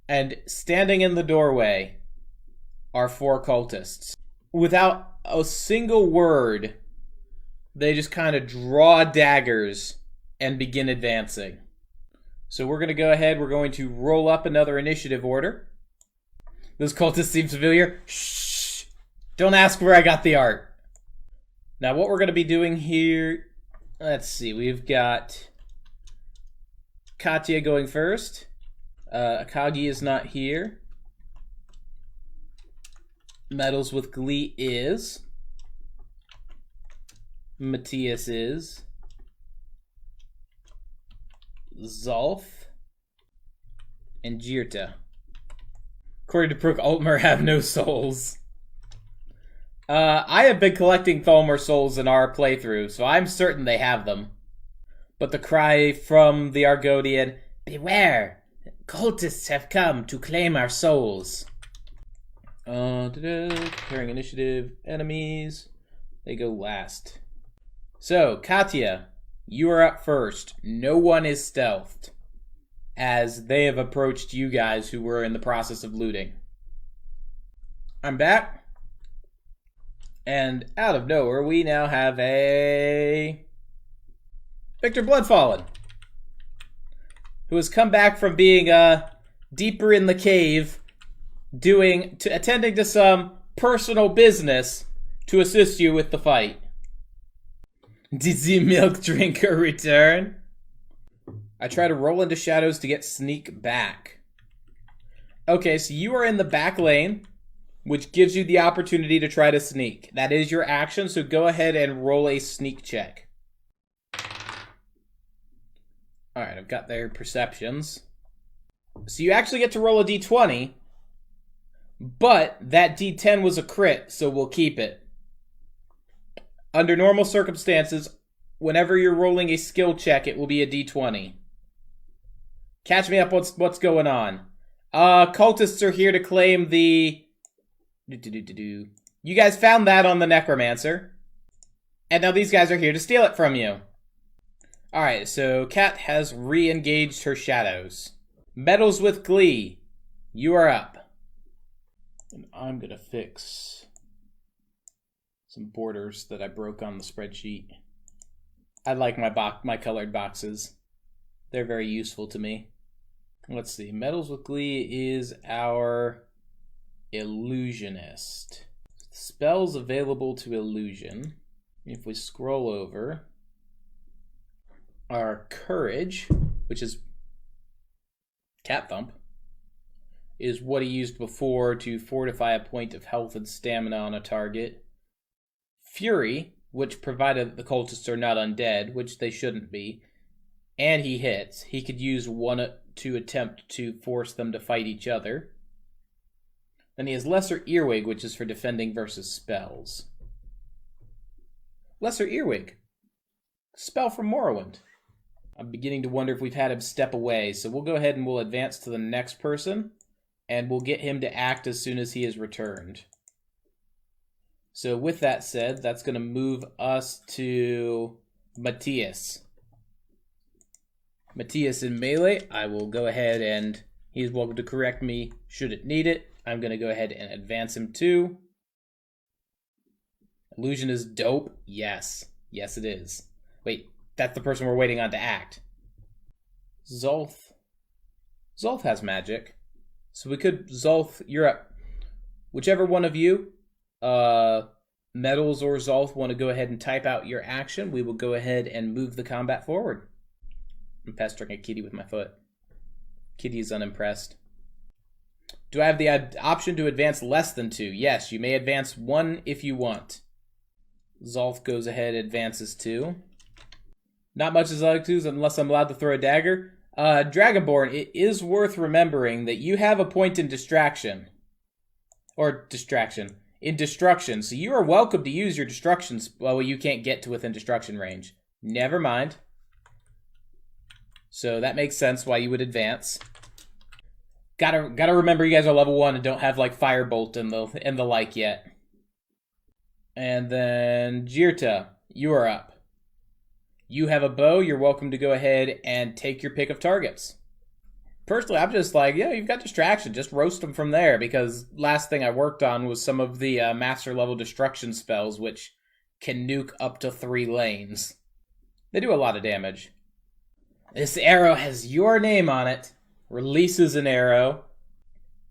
And standing in the doorway are 4 cultists. Without a single word, they just kind of draw daggers and begin advancing. So we're going to go ahead, we're going to roll up another initiative order. Those cultists seem familiar. Shh! Don't ask where I got the art. Now what we're going to be doing here, let's see, we've got Katya going first. Akagi is not here. Meddles with Glee is. Matthias is. Zolf. And Jirta. According to Prook, Altmer have no souls. I have been collecting Thalmor souls in our playthrough, so I'm certain they have them. But the cry from the Argonian, beware! Cultists have come to claim our souls. Comparing initiative, enemies. They go last. So, Katya, you are up first. No one is stealthed, as they have approached you guys who were in the process of looting. I'm back. And out of nowhere, we now have a Victor Bloodfallen, who has come back from being deeper in the cave, attending to some personal business to assist you with the fight. Did the milk drinker return? I try to roll into shadows to get sneak back. Okay, so you are in the back lane, which gives you the opportunity to try to sneak. That is your action, so go ahead and roll a sneak check. Alright, I've got their perceptions. So you actually get to roll a d20, but that d10 was a crit, so we'll keep it. Under normal circumstances, whenever you're rolling a skill check, it will be a d20. Catch me up, what's going on? Cultists are here to claim the... You guys found that on the Necromancer. And now these guys are here to steal it from you. Alright, so Kat has re-engaged her shadows. Meddles with Glee, you are up. And I'm gonna fix some borders that I broke on the spreadsheet. I like my colored boxes. They're very useful to me. Let's see, Meddles with Glee is our illusionist. Spells available to illusion. If we scroll over, Our courage, which is cat thump, is what he used before to fortify a point of health and stamina on a target. Fury, which provided that the cultists are not undead, which they shouldn't be, and he hits. He could use one to attempt to force them to fight each other. Then he has Lesser Earwig, which is for defending versus spells. Lesser Earwig. Spell from Morrowind. I'm beginning to wonder if we've had him step away, so we'll go ahead and we'll advance to the next person, and we'll get him to act as soon as he is returned. So with that said, that's going to move us to Matthias. Matthias in melee, I will go ahead and he's welcome to correct me should it need it. I'm going to go ahead and advance him too. Illusion is dope. Yes. Yes, it is. Wait, that's the person we're waiting on to act. Zolth. Zolth has magic. So we could, Zolth, you're up. Whichever one of you, Metals or Zolth, want to go ahead and type out your action, we will go ahead and move the combat forward. I'm pestering a kitty with my foot. Kitty is unimpressed. Do I have the option to advance less than 2? Yes, you may advance 1 if you want. Zolth goes ahead and advances 2. Not much as I like to, unless I'm allowed to throw a dagger. Dragonborn, it is worth remembering that you have a point in distraction. Or distraction. In destruction. So you are welcome to use your destructions. Well, you can't get to within destruction range. Never mind. So that makes sense why you would advance. Gotta remember you guys are level 1 and don't have like Firebolt and the like yet. And then Jirta, you are up. You have a bow, you're welcome to go ahead and take your pick of targets. Personally, I'm just like, yeah, you've got distraction, just roast them from there, because last thing I worked on was some of the master level destruction spells, which can nuke up to 3 lanes. They do a lot of damage. This arrow has your name on it. Releases an arrow.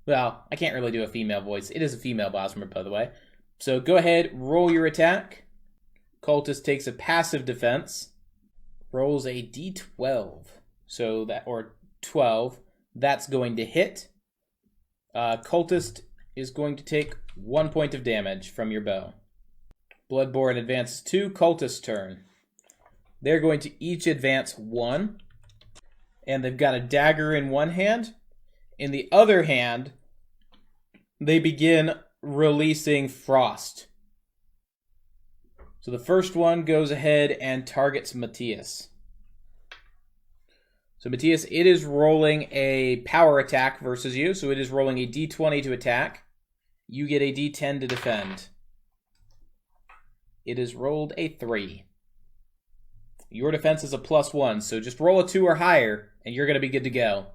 Well, I can't really do a female voice. It is a female Bosmer, by the way. So go ahead, roll your attack. Cultist takes a passive defense. Rolls a d12. So that, or 12. That's going to hit. Cultist is going to take 1 point of damage from your bow. Bloodborne advances 2. Cultist turn. They're going to each advance 1. And they've got a dagger in one hand. In the other hand, they begin releasing frost. So the first one goes ahead and targets Matthias. So Matthias, it is rolling a power attack versus you. So it is rolling a d20 to attack. You get a d10 to defend. It is rolled a 3. Your defense is a +1, so just roll a 2 or higher, and you're going to be good to go.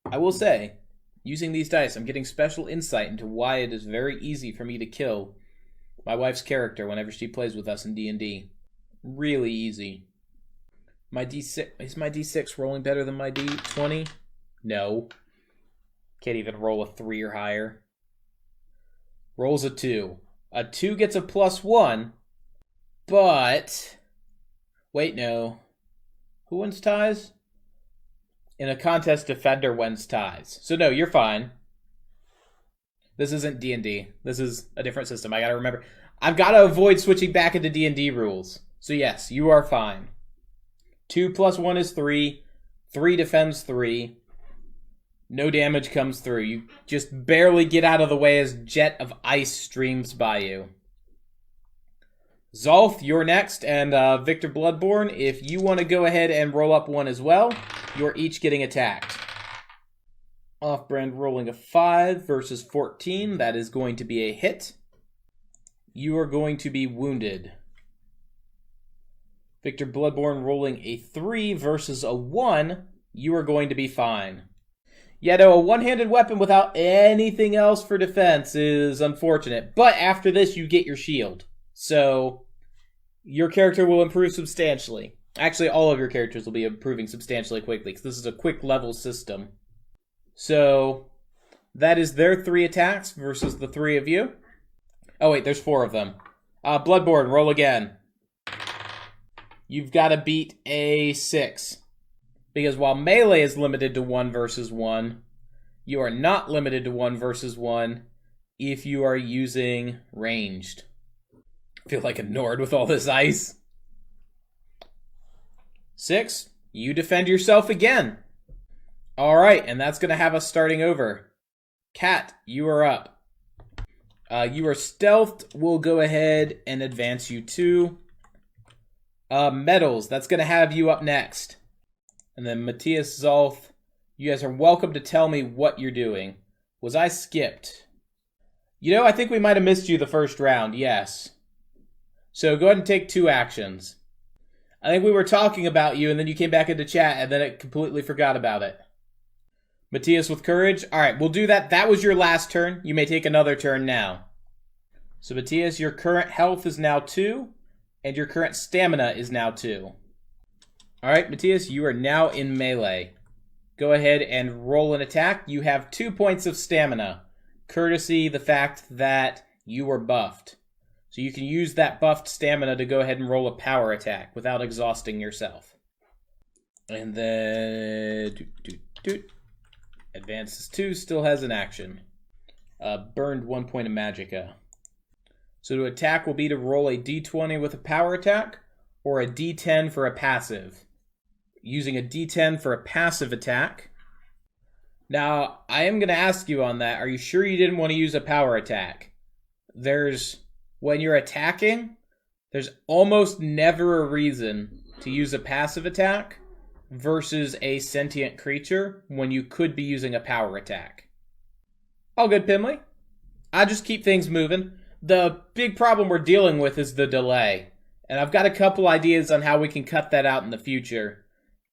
I will say, using these dice, I'm getting special insight into why it is very easy for me to kill my wife's character whenever she plays with us in D&D. Really easy. My D6, is my D6 rolling better than my D20? No. Can't even roll a 3 or higher. Rolls a 2. A 2 gets a +1, but... Wait, no. Who wins ties? In a contest, defender wins ties. So no, you're fine. This isn't D&D. This is a different system. I gotta remember. I've got to avoid switching back into D&D rules. So yes, you are fine. 2 + 1 is 3. 3 defends 3. No damage comes through. You just barely get out of the way as jet of ice streams by you. Zolth, you're next, and Victor Bloodborne, if you want to go ahead and roll up 1 as well, you're each getting attacked. Off-brand rolling a 5 versus 14, that is going to be a hit. You are going to be wounded. Victor Bloodborne rolling a 3 versus a 1, you are going to be fine. Yeah, no, a one-handed weapon without anything else for defense is unfortunate, but after this you get your shield. So, your character will improve substantially. Actually, all of your characters will be improving substantially quickly, because this is a quick level system. So, that is their 3 attacks versus the 3 of you. Oh wait, there's 4 of them. Bloodborne, roll again. you've got to beat a 6. Because while melee is limited to 1 versus 1, you are not limited to 1 versus 1 if you are using ranged. I feel like a Nord with all this ice. 6, you defend yourself again. Alright, and that's going to have us starting over. Cat, you are up. You are stealthed. We'll go ahead and advance you 2. Metals, that's going to have you up next. And then Matthias, Zolf, you guys are welcome to tell me what you're doing. Was I skipped? You know, I think we might have missed you the first round, yes. So go ahead and take 2 actions. I think we were talking about you, and then you came back into chat, and then it completely forgot about it. Matthias with courage. All right, we'll do that. That was your last turn. You may take another turn now. So Matthias, your current health is now 2, and your current stamina is now 2. All right, Matthias, you are now in melee. Go ahead and roll an attack. You have 2 points of stamina, courtesy the fact that you were buffed. So you can use that buffed stamina to go ahead and roll a power attack without exhausting yourself. And then... Advances 2, still has an action. Burned 1 point of magicka. So to attack will be to roll a d20 with a power attack, or a d10 for a passive. Using a d10 for a passive attack. Now, I am going to ask you on that, are you sure you didn't want to use a power attack? When you're attacking, there's almost never a reason to use a passive attack versus a sentient creature when you could be using a power attack. All good, Pimley. I just keep things moving. The big problem we're dealing with is the delay. And I've got a couple ideas on how we can cut that out in the future.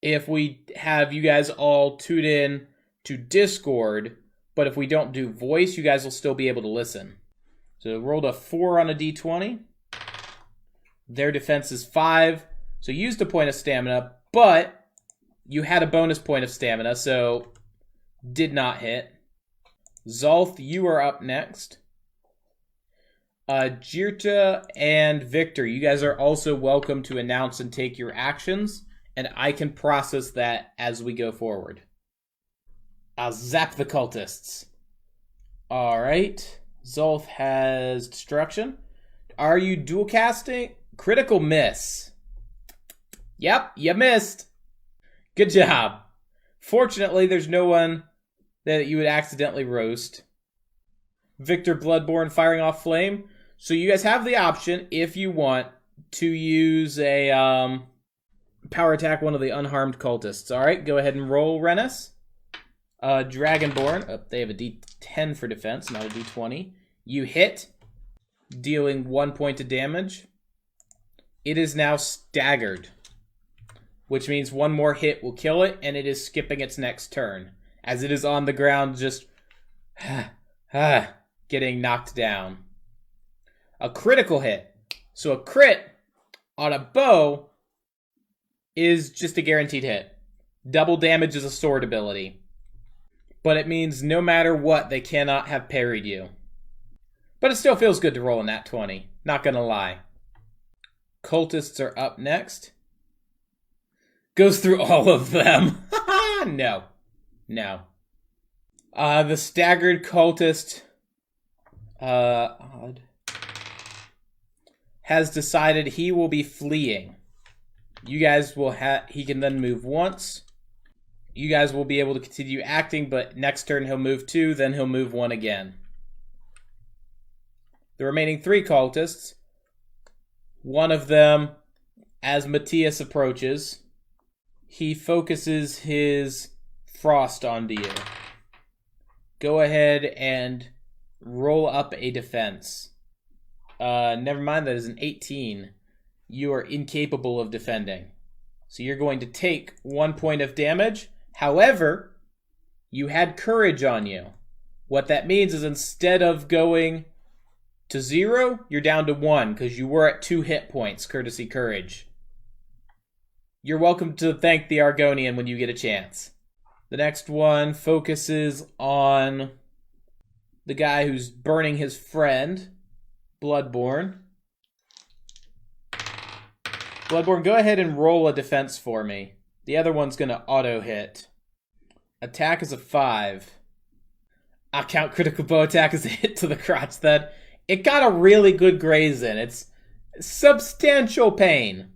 If we have you guys all tuned in to Discord, but if we don't do voice, you guys will still be able to listen. So rolled a 4 on a d20. Their defense is 5. So used a point of stamina, but you had a bonus point of stamina, so did not hit. Zolf, you are up next. Jirta and Victor, you guys are also welcome to announce and take your actions, and I can process that as we go forward. I'll zap the cultists. Alright. Zolf has destruction. Are you dual casting? Critical miss. Yep, you missed. Good job. Fortunately, there's no one that you would accidentally roast. Victor Bloodborne firing off flame. So you guys have the option, if you want, to use a power attack one of the unharmed cultists. Alright, go ahead and roll, Renus. Dragonborn. They have a d10 for defense, not a d20. You hit, dealing 1 point of damage. It is now staggered, which means one more hit will kill it, and it is skipping its next turn, as it is on the ground just getting knocked down. A critical hit. So a crit on a bow is just a guaranteed hit. Double damage is a sword ability. But it means no matter what, they cannot have parried you. But it still feels good to roll in that 20. Not gonna lie. Cultists are up next. Goes through all of them. No. No. The staggered cultist has decided he will be fleeing. You guys will he can then move once. You guys will be able to continue acting, but next turn he'll move 2, then he'll move 1 again. The remaining 3 cultists, one of them, as Matthias approaches, he focuses his frost onto you. Go ahead and roll up a defense. Never mind, that is an 18. You are incapable of defending. So you're going to take 1 point of damage. However, you had courage on you. What that means is instead of going to 0, you're down to 1 because you were at 2 hit points, courtesy courage. You're welcome to thank the Argonian when you get a chance. The next one focuses on the guy who's burning his friend, Bloodborne. Bloodborne, go ahead and roll a defense for me. The other one's going to auto-hit. Attack is a 5. I'll count critical bow attack as a hit to the crotch then. It got a really good graze in. It's substantial pain.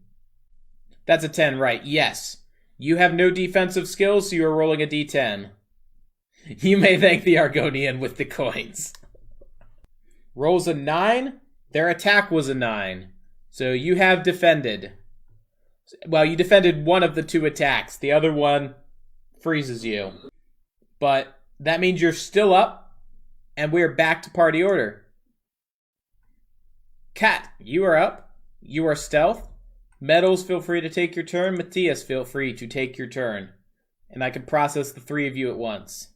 That's a 10, right? Yes. You have no defensive skills, so you are rolling a d10. You may thank the Argonian with the coins. Rolls a 9. Their attack was a 9. So you have defended. Well, you defended one of the 2 attacks. The other one freezes you. But that means you're still up, and we're back to party order. Cat, you are up. You are stealth. Metals, feel free to take your turn. Matthias, feel free to take your turn. And I can process the 3 of you at once.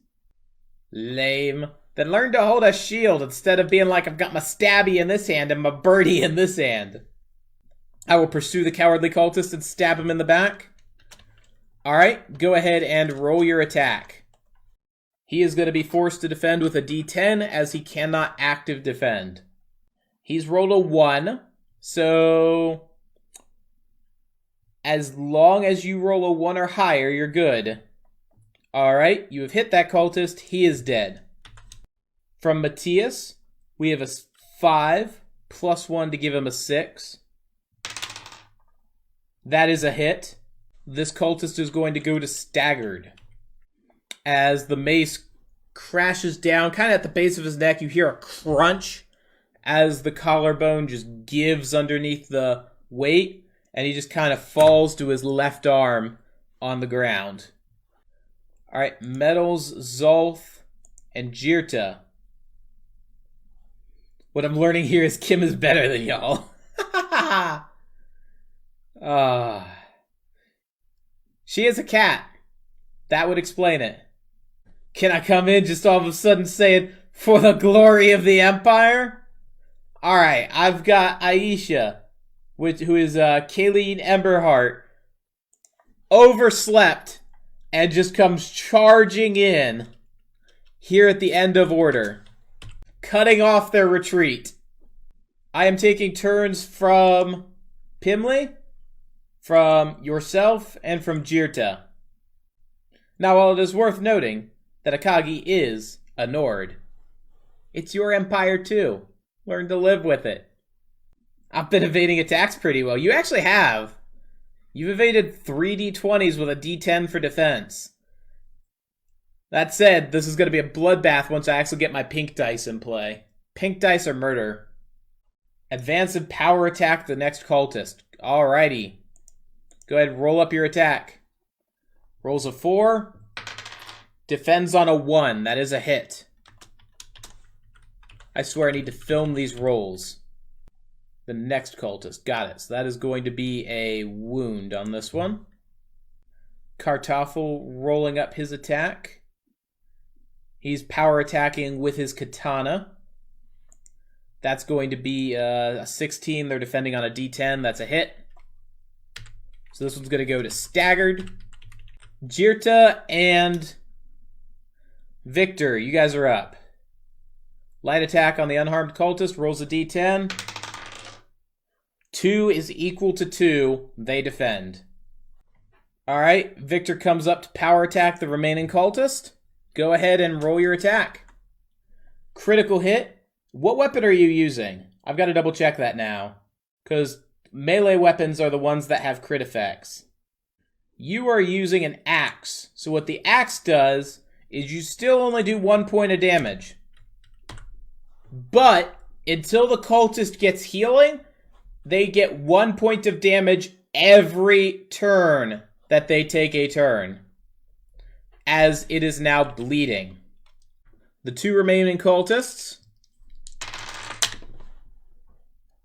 Lame. Then learn to hold a shield instead of being like, I've got my stabby in this hand and my birdie in this hand. I will pursue the cowardly cultist and stab him in the back. Alright, go ahead and roll your attack. He is going to be forced to defend with a d10 as he cannot active defend. He's rolled a 1, so as long as you roll a 1 or higher, you're good. Alright, you have hit that cultist. He is dead. From Matthias, we have a 5, plus 1 to give him a 6. That is a hit. This cultist is going to go to staggered. As the mace crashes down, kind of at the base of his neck, you hear a crunch as the collarbone just gives underneath the weight, and he just kind of falls to his left arm on the ground. Alright, Metals, Zolth, and Jirta. What I'm learning here is Kim is better than y'all. She is a cat. That would explain it. Can I come in just all of a sudden saying, for the glory of the Empire? Alright, I've got Aisha, who is Kayleen Emberheart, overslept, and just comes charging in here at the end of order, cutting off their retreat. I am taking turns from Pimley, from yourself, and from Jirta. Now, while it is worth noting that Akagi is a Nord, it's your empire too. Learn to live with it. I've been evading attacks pretty well. You actually have. You've evaded 3 d20s with a d10 for defense. That said, this is going to be a bloodbath once I actually get my pink dice in play. Pink dice are murder. Advance and power attack the next cultist. Alrighty. Go ahead and roll up your attack. Rolls a 4. Defends on a 1. That is a hit. I swear I need to film these rolls. The next cultist. Got it. So that is going to be a wound on this one. Kartoffel rolling up his attack. He's power attacking with his katana. That's going to be a 16. They're defending on a d10. That's a hit. So this one's going to go to staggered. Jirta and Victor, you guys are up. Light attack on the unharmed cultist. Rolls a d10. 2 is equal to 2. They defend. Alright, Victor comes up to power attack the remaining cultist. Go ahead and roll your attack. Critical hit. What weapon are you using? I've got to double check that now, because melee weapons are the ones that have crit effects. You are using an axe. So what the axe does is you still only do 1 point of damage. But until the cultist gets healing, they get 1 point of damage every turn that they take a turn, as it is now bleeding. The 2 remaining cultists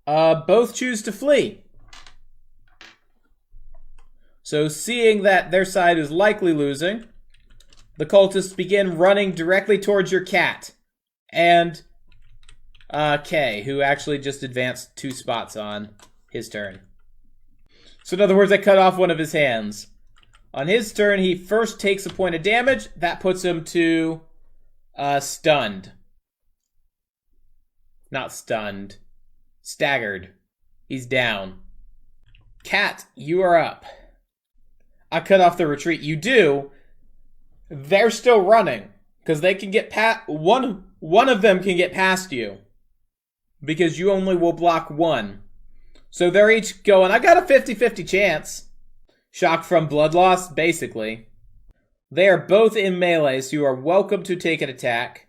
both choose to flee. So seeing that their side is likely losing, the cultists begin running directly towards your cat. And Kay, who actually just advanced 2 spots on his turn. So in other words, I cut off one of his hands. On his turn, he first takes a point of damage. That puts him to stunned. Not stunned. Staggered. He's down. Cat, you are up. I cut off the retreat. You do. They're still running. Because they can get past... One of them can get past you. Because you only will block one. So they're each going, I got a 50-50 chance. Shock from blood loss, basically. They are both in melee, so you are welcome to take an attack.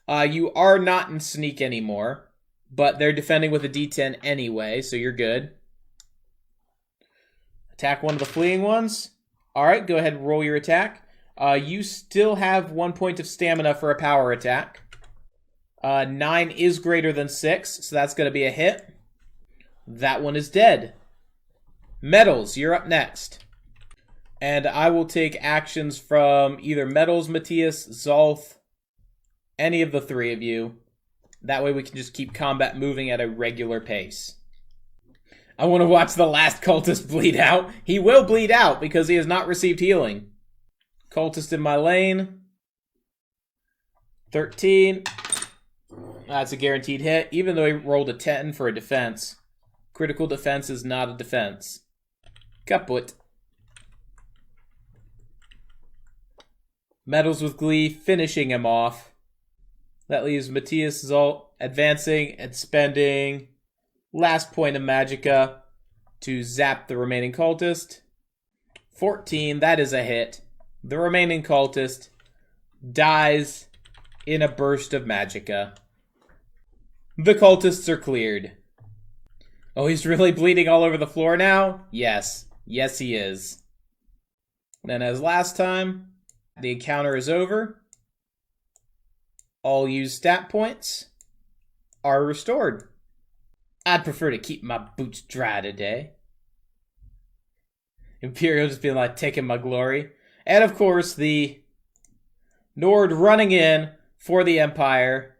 You are not in sneak anymore. But they're defending with a D10 anyway, so you're good. Attack one of the fleeing ones. Alright, go ahead and roll your attack. You still have 1 point of stamina for a power attack. 9 is greater than 6, so that's going to be a hit. That one is dead. Metals, you're up next. And I will take actions from either Metals, Matthias, Zolf, any of the three of you. That way we can just keep combat moving at a regular pace. I want to watch the last cultist bleed out. He will bleed out because he has not received healing. Cultist in my lane. 13. That's a guaranteed hit, even though he rolled a 10 for a defense. Critical defense is not a defense. Kaput. Metals with Glee, finishing him off. That leaves Matthias Zolt advancing and spending last point of magicka to zap the remaining cultist. 14, that is a hit. The remaining cultist dies in a burst of magicka. The cultists are cleared. Oh, he's really bleeding all over the floor now? Yes. Yes, he is. And as last time, the encounter is over. All used stat points are restored. I'd prefer to keep my boots dry today. Imperial just being like, taking my glory. And of course, the Nord running in for the Empire.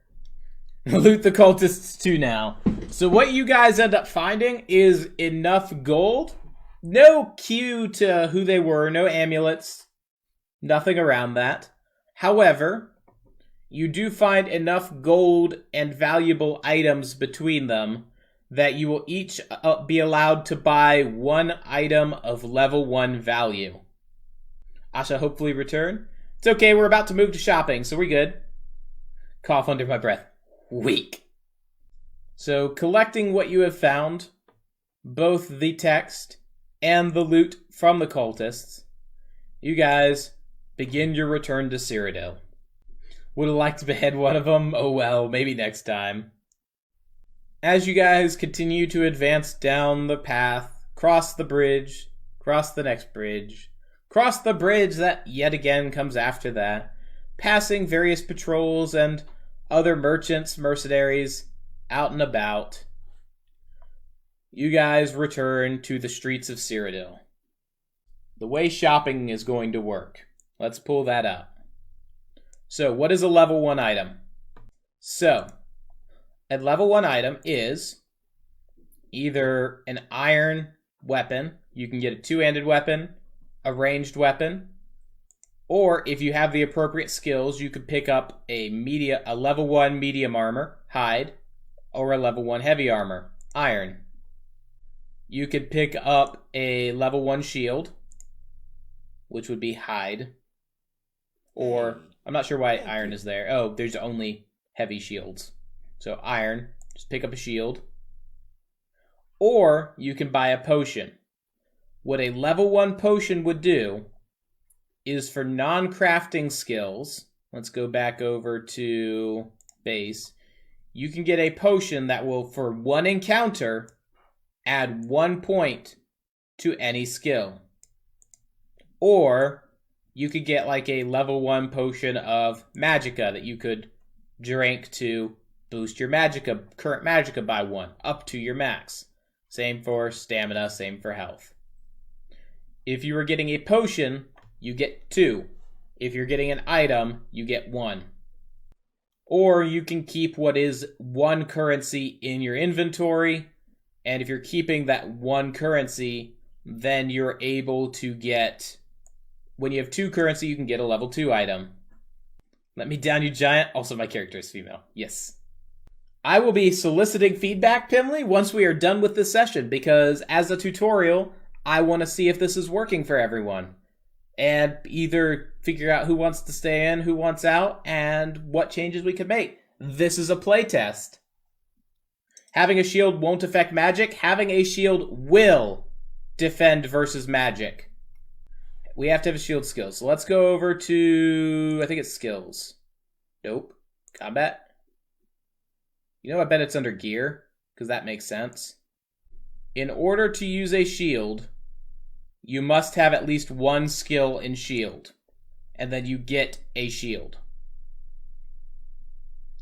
Loot the cultists too now. So what you guys end up finding is enough gold. No cue to who they were, no amulets. Nothing around that. However, you do find enough gold and valuable items between them that you will each be allowed to buy one item of level 1 value. I shall hopefully return. It's okay, we're about to move to shopping, so we're good. Cough under my breath. Weak. So, collecting what you have found, both the text and the loot from the cultists, you guys begin your return to Cyrodiil. Would have liked to behead one of them? Oh well, maybe next time. As you guys continue to advance down the path, cross the bridge, cross the next bridge, cross the bridge that yet again comes after that, passing various patrols and other merchants, mercenaries, out and about, you guys return to the streets of Cyrodiil. The way shopping is going to work. Let's pull that up. So, what is a level 1 item? So, a level 1 item is either an iron weapon. You can get a two-handed weapon, a ranged weapon, or if you have the appropriate skills, you could pick up a level 1 medium armor, hide, or a level 1 heavy armor, iron. You could pick up a level 1 shield, which would be hide, or I'm not sure why iron is there. Oh, there's only heavy shields. So iron, just pick up a shield. Or you can buy a potion. What a level 1 potion would do is for non-crafting skills, let's go back over to base, you can get a potion that will, for one encounter, add 1 point to any skill. Or you could get like a level 1 potion of magicka that you could drink to boost your current magicka by 1, up to your max. Same for stamina, same for health. If you were getting a potion, you get 2. If you're getting an item, you get 1. Or you can keep what is 1 currency in your inventory, and if you're keeping that 1 currency, then you're able to get, when you have 2 currency, you can get a level 2 item. Let me down, you giant. Also, my character is female. Yes. I will be soliciting feedback, Pimley, once we are done with this session, because as a tutorial, I want to see if this is working for everyone. And either figure out who wants to stay in, who wants out, and what changes we can make. This is a playtest. Having a shield won't affect magic. Having a shield will defend versus magic. We have to have a shield skill. So let's go over to, I think it's skills. Nope. Combat. You know, I bet it's under gear, because that makes sense. In order to use a shield, you must have at least one skill in shield. And then you get a shield.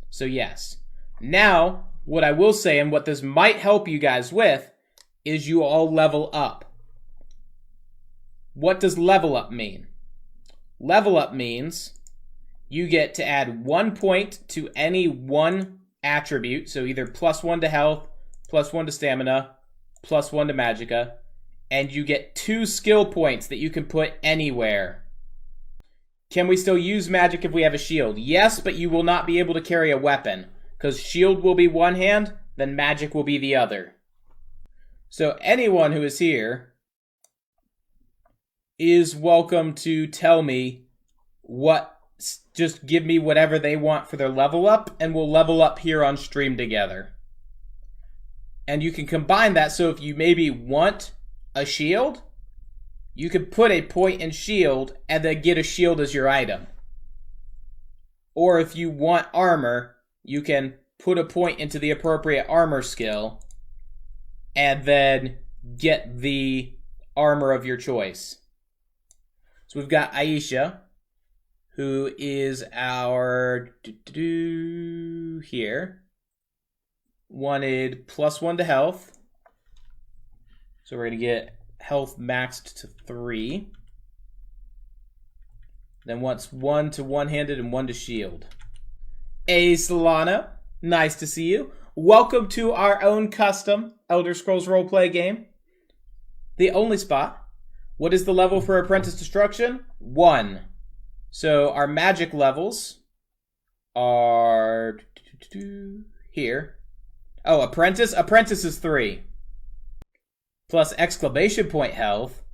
So yes. Now, what I will say, and what this might help you guys with, is you all level up. What does level up mean? Level up means you get to add 1 point to any one attribute, so either +1 to health, +1 to stamina, +1 to magicka, and you get 2 skill points that you can put anywhere. Can we still use magic if we have a shield? Yes, but you will not be able to carry a weapon, because shield will be one hand, then magic will be the other. So anyone who is here is welcome to tell me just give me whatever they want for their level up, and we'll level up here on stream together. And you can combine that, so if you maybe want a shield, you can put a point in shield and then get a shield as your item. Or if you want armor, you can put a point into the appropriate armor skill and then get the armor of your choice. So we've got Aisha, who is our here. Wanted +1 to health. So we're going to get health maxed to 3. Then wants 1 to one-handed and 1 to shield. Hey, Solana. Nice to see you. Welcome to our own custom Elder Scrolls roleplay game. The only spot. What is the level for Apprentice Destruction? 1. So our magic levels are here. Oh, Apprentice? Apprentice is 3. Plus exclamation point health.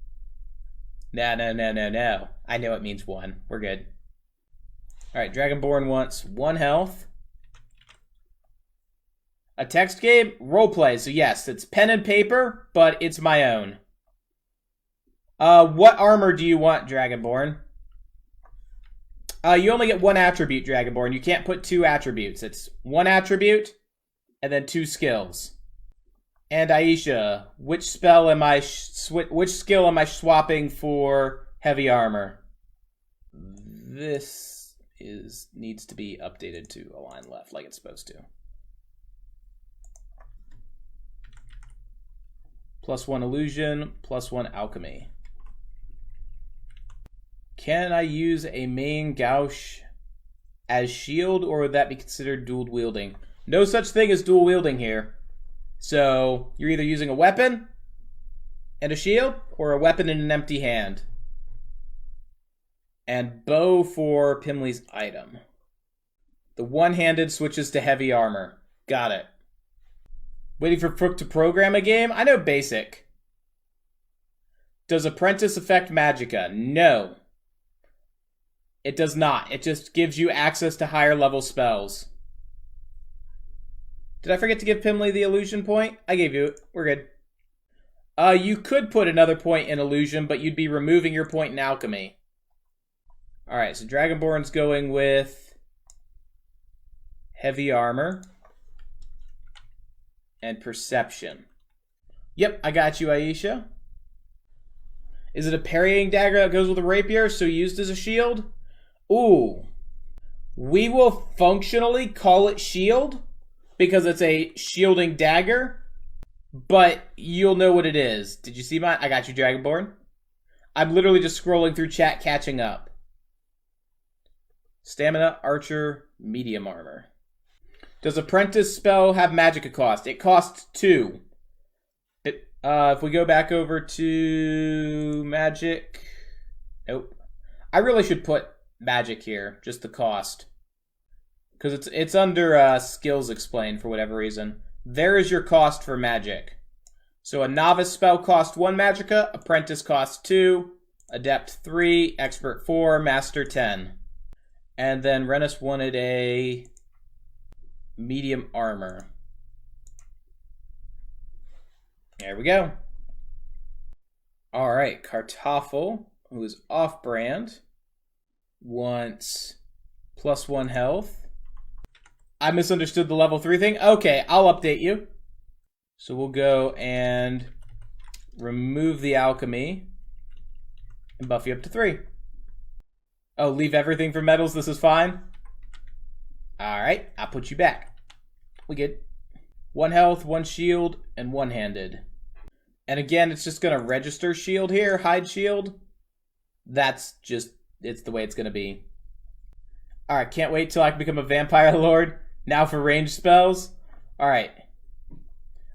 No. I know it means 1. We're good. Alright, Dragonborn wants 1 health. A text game? Roleplay. So yes, it's pen and paper, but it's my own. What armor do you want, Dragonborn? You only get 1 attribute, Dragonborn. You can't put 2 attributes. It's 1 attribute and then 2 skills. And Aisha, which spell am I which skill am I swapping for heavy armor? This needs to be updated to align left like it's supposed to. +1 illusion, +1 alchemy. Can I use a main gouge as shield, or would that be considered dual wielding? No such thing as dual wielding here. So you're either using a weapon and a shield, or a weapon and an empty hand. And bow for Pimley's item. The one-handed switches to heavy armor. Got it. Waiting for Prook to program a game? I know basic. Does Apprentice affect magicka? No. It does not. It just gives you access to higher level spells. Did I forget to give Pimley the illusion point? I gave you it. We're good. You could put another point in illusion, but you'd be removing your point in alchemy. Alright, so Dragonborn's going with heavy armor and perception. Yep, I got you, Aisha. Is it a parrying dagger that goes with a rapier, so used as a shield? Ooh. We will functionally call it shield, because it's a shielding dagger, but you'll know what it is. Did you see mine? I got you, Dragonborn. I'm literally just scrolling through chat, catching up. Stamina, archer, medium armor. Does Apprentice spell have magicka cost? It costs 2. If we go back over to magic... Nope. I really should put magic here, just the cost. Because it's under skills explained for whatever reason. There is your cost for magic. So a novice spell costs 1 magicka, apprentice costs 2, adept 3, expert 4, master 10. And then Renus wanted a medium armor. There we go. All right, Kartoffel, who is off-brand, wants +1 health. I misunderstood the level 3 thing. Okay, I'll update you. So we'll go and remove the alchemy and buff you up to 3. Oh, leave everything for metals. This is fine. All right, I'll put you back. We good. 1 health, 1 shield, and 1-handed. And again, it's just going to register shield here, hide shield. That's just, it's the way it's going to be. All right, can't wait till I can become a vampire lord. Now for ranged spells. All right.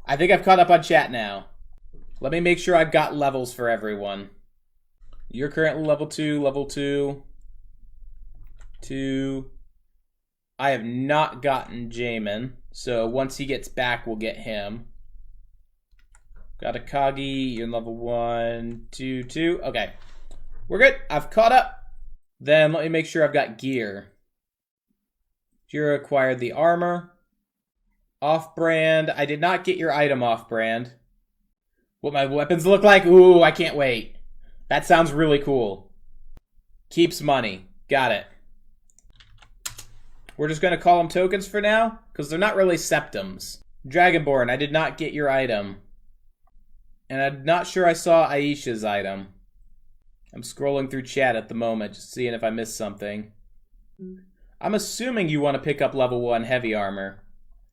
I think I've caught up on chat now. Let me make sure I've got levels for everyone. You're currently level 2, level 2. 2. I have not gotten Jamin, so once he gets back, we'll get him. Got Akagi, you're level 1, 2, 2. Okay, we're good. I've caught up. Then let me make sure I've got gear. Jira acquired the armor. Off-brand. I did not get your item off-brand. What my weapons look like? Ooh, I can't wait. That sounds really cool. Keeps money. Got it. We're just going to call them tokens for now, because they're not really septums. Dragonborn, I did not get your item. And I'm not sure I saw Aisha's item. I'm scrolling through chat at the moment, just seeing if I missed something. I'm assuming you want to pick up level 1 heavy armor,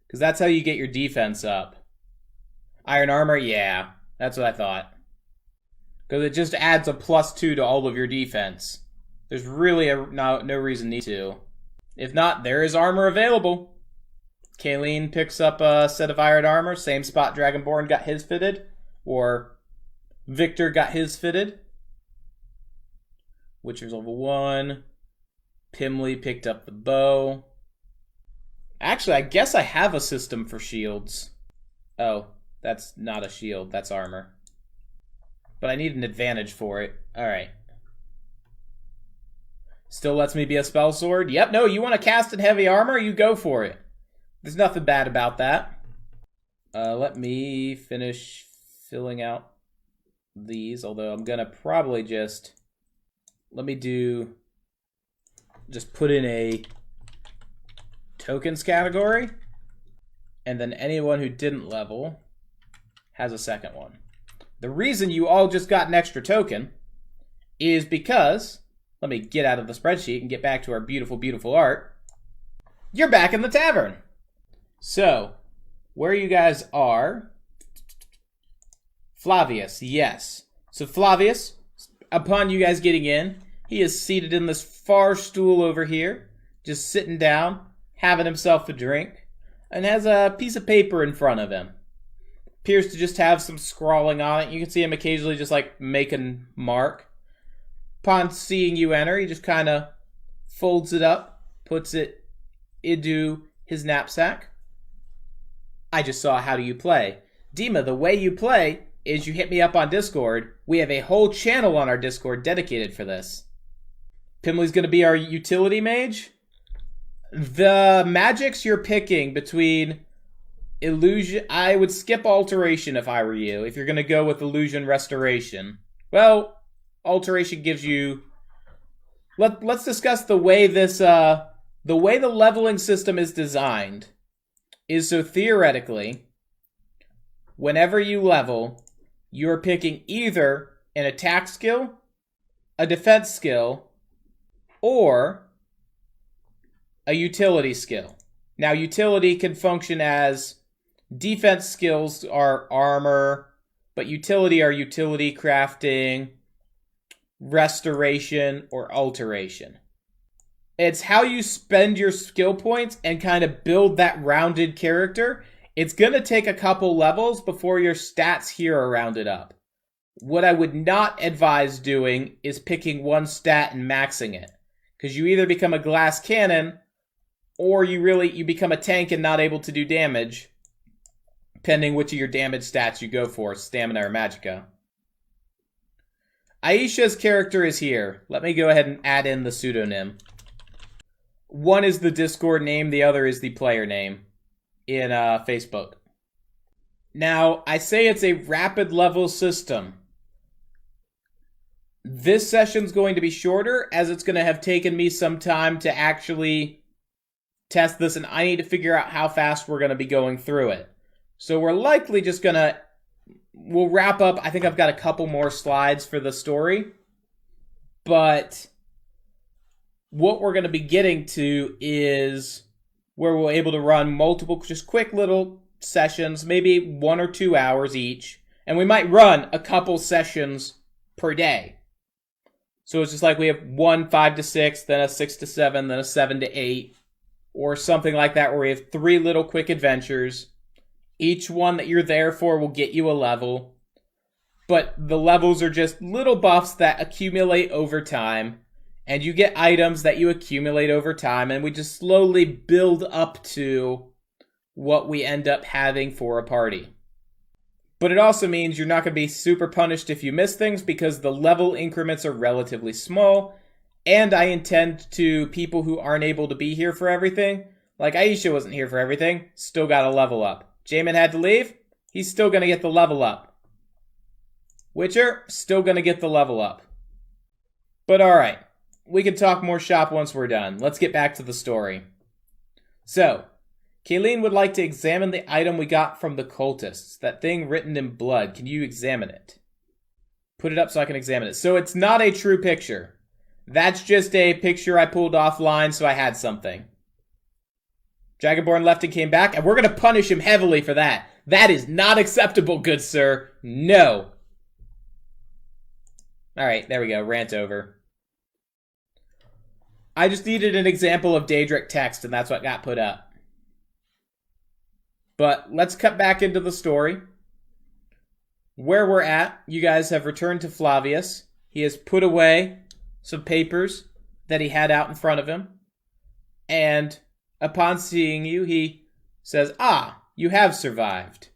because that's how you get your defense up. Iron armor, yeah, that's what I thought. Because it just adds a +2 to all of your defense. There's really no reason need to. If not, there is armor available. Kayleen picks up a set of iron armor, same spot Dragonborn got his fitted, or Victor got his fitted. Witcher's level 1. Pimley picked up the bow. Actually, I guess I have a system for shields. Oh, that's not a shield, that's armor. But I need an advantage for it. Alright. Still lets me be a spell sword? Yep, no, you want to cast in heavy armor? You go for it. There's nothing bad about that. Let me finish filling out these, although I'm gonna probably just... Let me just put in a tokens category, and then anyone who didn't level has a second one. The reason you all just got an extra token is because, let me get out of the spreadsheet and get back to our beautiful, beautiful art. You're back in the tavern. So, where you guys are, Flavius, yes. So Flavius, upon you guys getting in, he is seated in this far stool over here, just sitting down, having himself a drink, and has a piece of paper in front of him. Appears to just have some scrawling on it. You can see him occasionally just like making mark. Upon seeing you enter, he just kind of folds it up, puts it into his knapsack. I just saw how do you play. Dima, the way you play is you hit me up on Discord. We have a whole channel on our Discord dedicated for this. Pimley's going to be our utility mage. The magics you're picking between illusion... I would skip alteration if I were you, if you're going to go with illusion restoration. Well, alteration gives you... Let's discuss the way this... the way the leveling system is designed is so theoretically, whenever you level, you're picking either an attack skill, a defense skill, or a utility skill. Now, utility can function as defense skills are armor, but utility are utility crafting, restoration, or alteration. It's how you spend your skill points and kind of build that rounded character. It's going to take a couple levels before your stats here are rounded up. What I would not advise doing is picking one stat and maxing it, because you either become a glass cannon or you become a tank and not able to do damage, depending which of your damage stats you go for, stamina or magicka. Aisha's character is here. Let me go ahead and add in the pseudonym. One is the Discord name, the other is the player name in Facebook. Now, I say it's a rapid level system. This session's going to be shorter, as it's going to have taken me some time to actually test this, and I need to figure out how fast we're going to be going through it. So we're likely just going to... We'll wrap up. I think I've got a couple more slides for the story. But what we're going to be getting to is where we're able to run multiple, just quick little sessions, maybe 1 or 2 hours each. And we might run a couple sessions per day. So it's just like we have 1 5 to 6, then a 6 to 7, then a 7 to 8. Or something like that, where we have 3 little quick adventures. Each one that you're there for will get you a level. But the levels are just little buffs that accumulate over time. And you get items that you accumulate over time. And we just slowly build up to what we end up having for a party. But it also means you're not going to be super punished if you miss things, because the level increments are relatively small. And I intend to people who aren't able to be here for everything. Like Aisha wasn't here for everything. Still got a level up. Jamin had to leave. He's still going to get the level up. Witcher, still going to get the level up. But alright. We can talk more shop once we're done. Let's get back to the story. So, Kayleen would like to examine the item we got from the cultists. That thing written in blood. Can you examine it? Put it up so I can examine it. So it's not a true picture. That's just a picture I pulled offline, so I had something. Dragonborn left and came back, and we're going to punish him heavily for that. That is not acceptable, good sir. No. Alright, there we go. Rant over. I just needed an example of Daedric text, and that's what got put up. But let's cut back into the story. Where we're at, you guys have returned to Flavius. He has put away some papers that he had out in front of him. And upon seeing you, he says, "Ah, you have survived.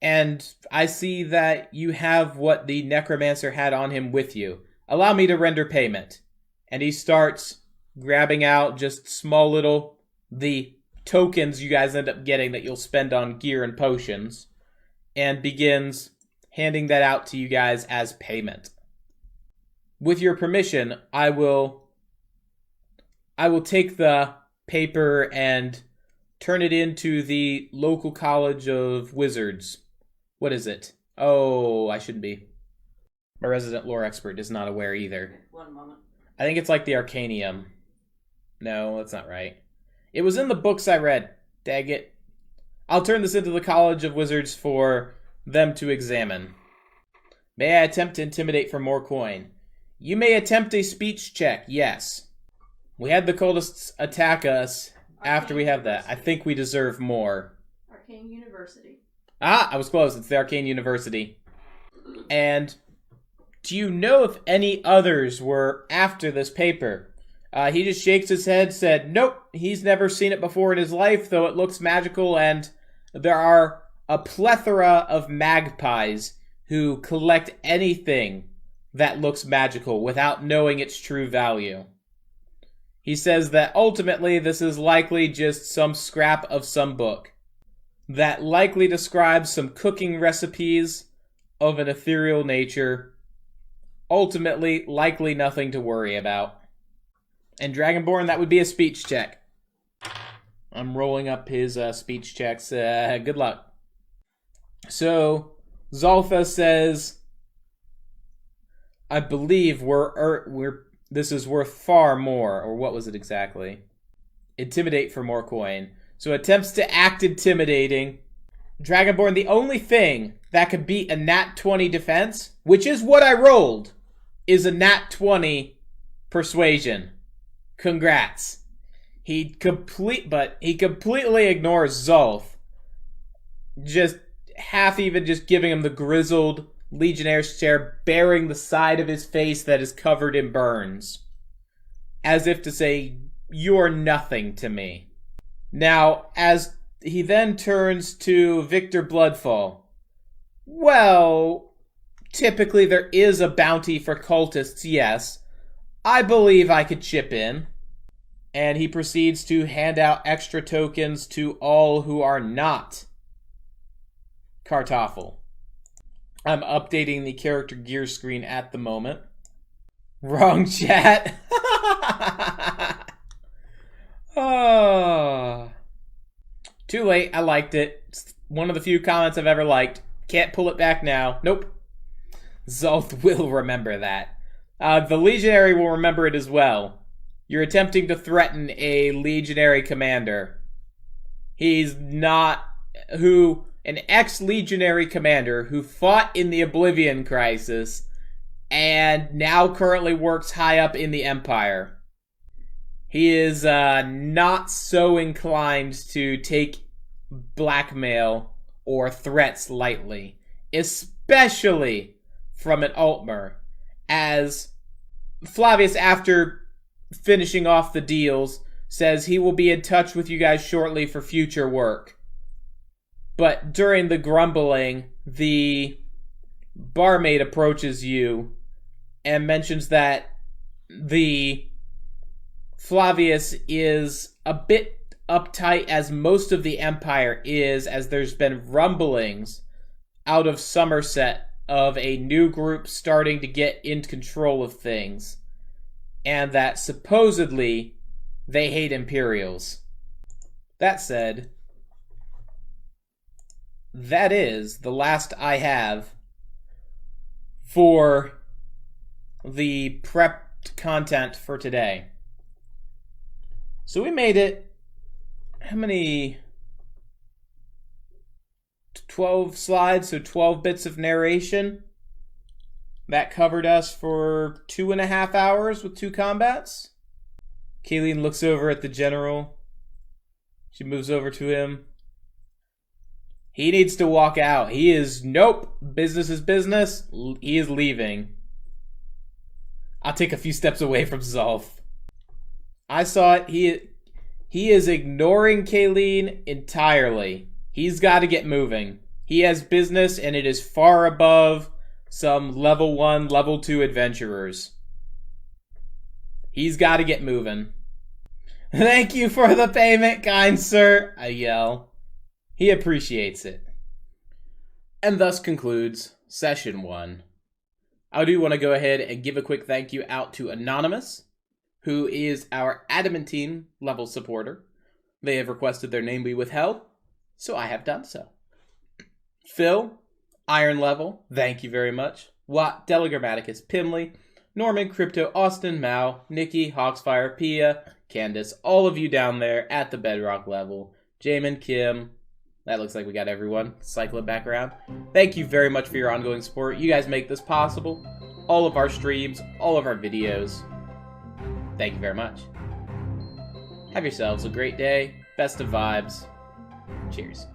And I see that you have what the necromancer had on him with you. Allow me to render payment." And he starts grabbing out just small little, the tokens you guys end up getting that you'll spend on gear and potions, and begins handing that out to you guys as payment. With your permission, I will take the paper and turn it into the local college of wizards. What is it? Oh, I shouldn't be. My resident lore expert is not aware either. One moment. I think it's like the Arcanium. No, that's not right. It was in the books I read. Dag it. I'll turn this into the College of Wizards for them to examine. May I attempt to intimidate for more coin? You may attempt a speech check, yes. We had the cultists attack us after we have that. I think we deserve more. Arcane University. Ah, I was close. It's the Arcane University. And do you know if any others were after this paper? He just shakes his head, said, nope, he's never seen it before in his life, though it looks magical, and there are a plethora of magpies who collect anything that looks magical without knowing its true value. He says that ultimately this is likely just some scrap of some book that likely describes some cooking recipes of an ethereal nature. Ultimately, likely nothing to worry about. And Dragonborn, that would be a speech check. I'm rolling up his speech checks. Good luck. So, Zoltha says, I believe this is worth far more, or what was it exactly? Intimidate for more coin. So attempts to act intimidating. Dragonborn, the only thing that could beat a nat 20 defense, which is what I rolled, is a nat 20 persuasion. Congrats. He completely ignores Zolth. Just giving him the grizzled Legionnaire stare, bearing the side of his face that is covered in burns. As if to say, you're nothing to me. Now, as he then turns to Victor Bloodfall. Well, typically there is a bounty for cultists, yes. I believe I could chip in. And he proceeds to hand out extra tokens to all who are not Kartoffel. I'm updating the character gear screen at the moment. Wrong chat. Oh. Too late. I liked it. It's one of the few comments I've ever liked. Can't pull it back now. Nope. Zolth will remember that. The Legionary will remember it as well. You're attempting to threaten a Legionary commander. He's not... an ex-Legionary commander who fought in the Oblivion Crisis and now currently works high up in the Empire. He is not so inclined to take blackmail or threats lightly, especially from an Altmer, as Flavius, after finishing off the deals, says he will be in touch with you guys shortly for future work. But during the grumbling, the barmaid approaches you and mentions that the Flavius is a bit uptight, as most of the Empire is, as there's been rumblings out of Somerset of a new group starting to get in control of things, and that supposedly they hate Imperials. That said, that is the last I have for the prepped content for today. So we made it, how many? 12 slides, so 12 bits of narration. That covered us for 2.5 hours with 2 combats. Kayleen looks over at the general. She moves over to him. He needs to walk out. He is, nope, business is business. He is leaving. I'll take a few steps away from Zolf. I saw it. He is ignoring Kayleen entirely. He's got to get moving. He has business, and it is far above some level 1, level 2 adventurers. He's got to get moving. Thank you for the payment, kind sir, I yell. He appreciates it. And thus concludes Session 1. I do want to go ahead and give a quick thank you out to Anonymous, who is our Adamantine level supporter. They have requested their name be withheld, so I have done so. Phil, Iron Level, thank you very much. Watt, Delegrammaticus, Pimley, Norman, Crypto, Austin, Mao, Nikki, Hawksfire, Pia, Candace, all of you down there at the Bedrock level. Jamin, Kim, that looks like we got everyone. Cycle it back around. Thank you very much for your ongoing support. You guys make this possible. All of our streams, all of our videos. Thank you very much. Have yourselves a great day. Best of vibes. Cheers.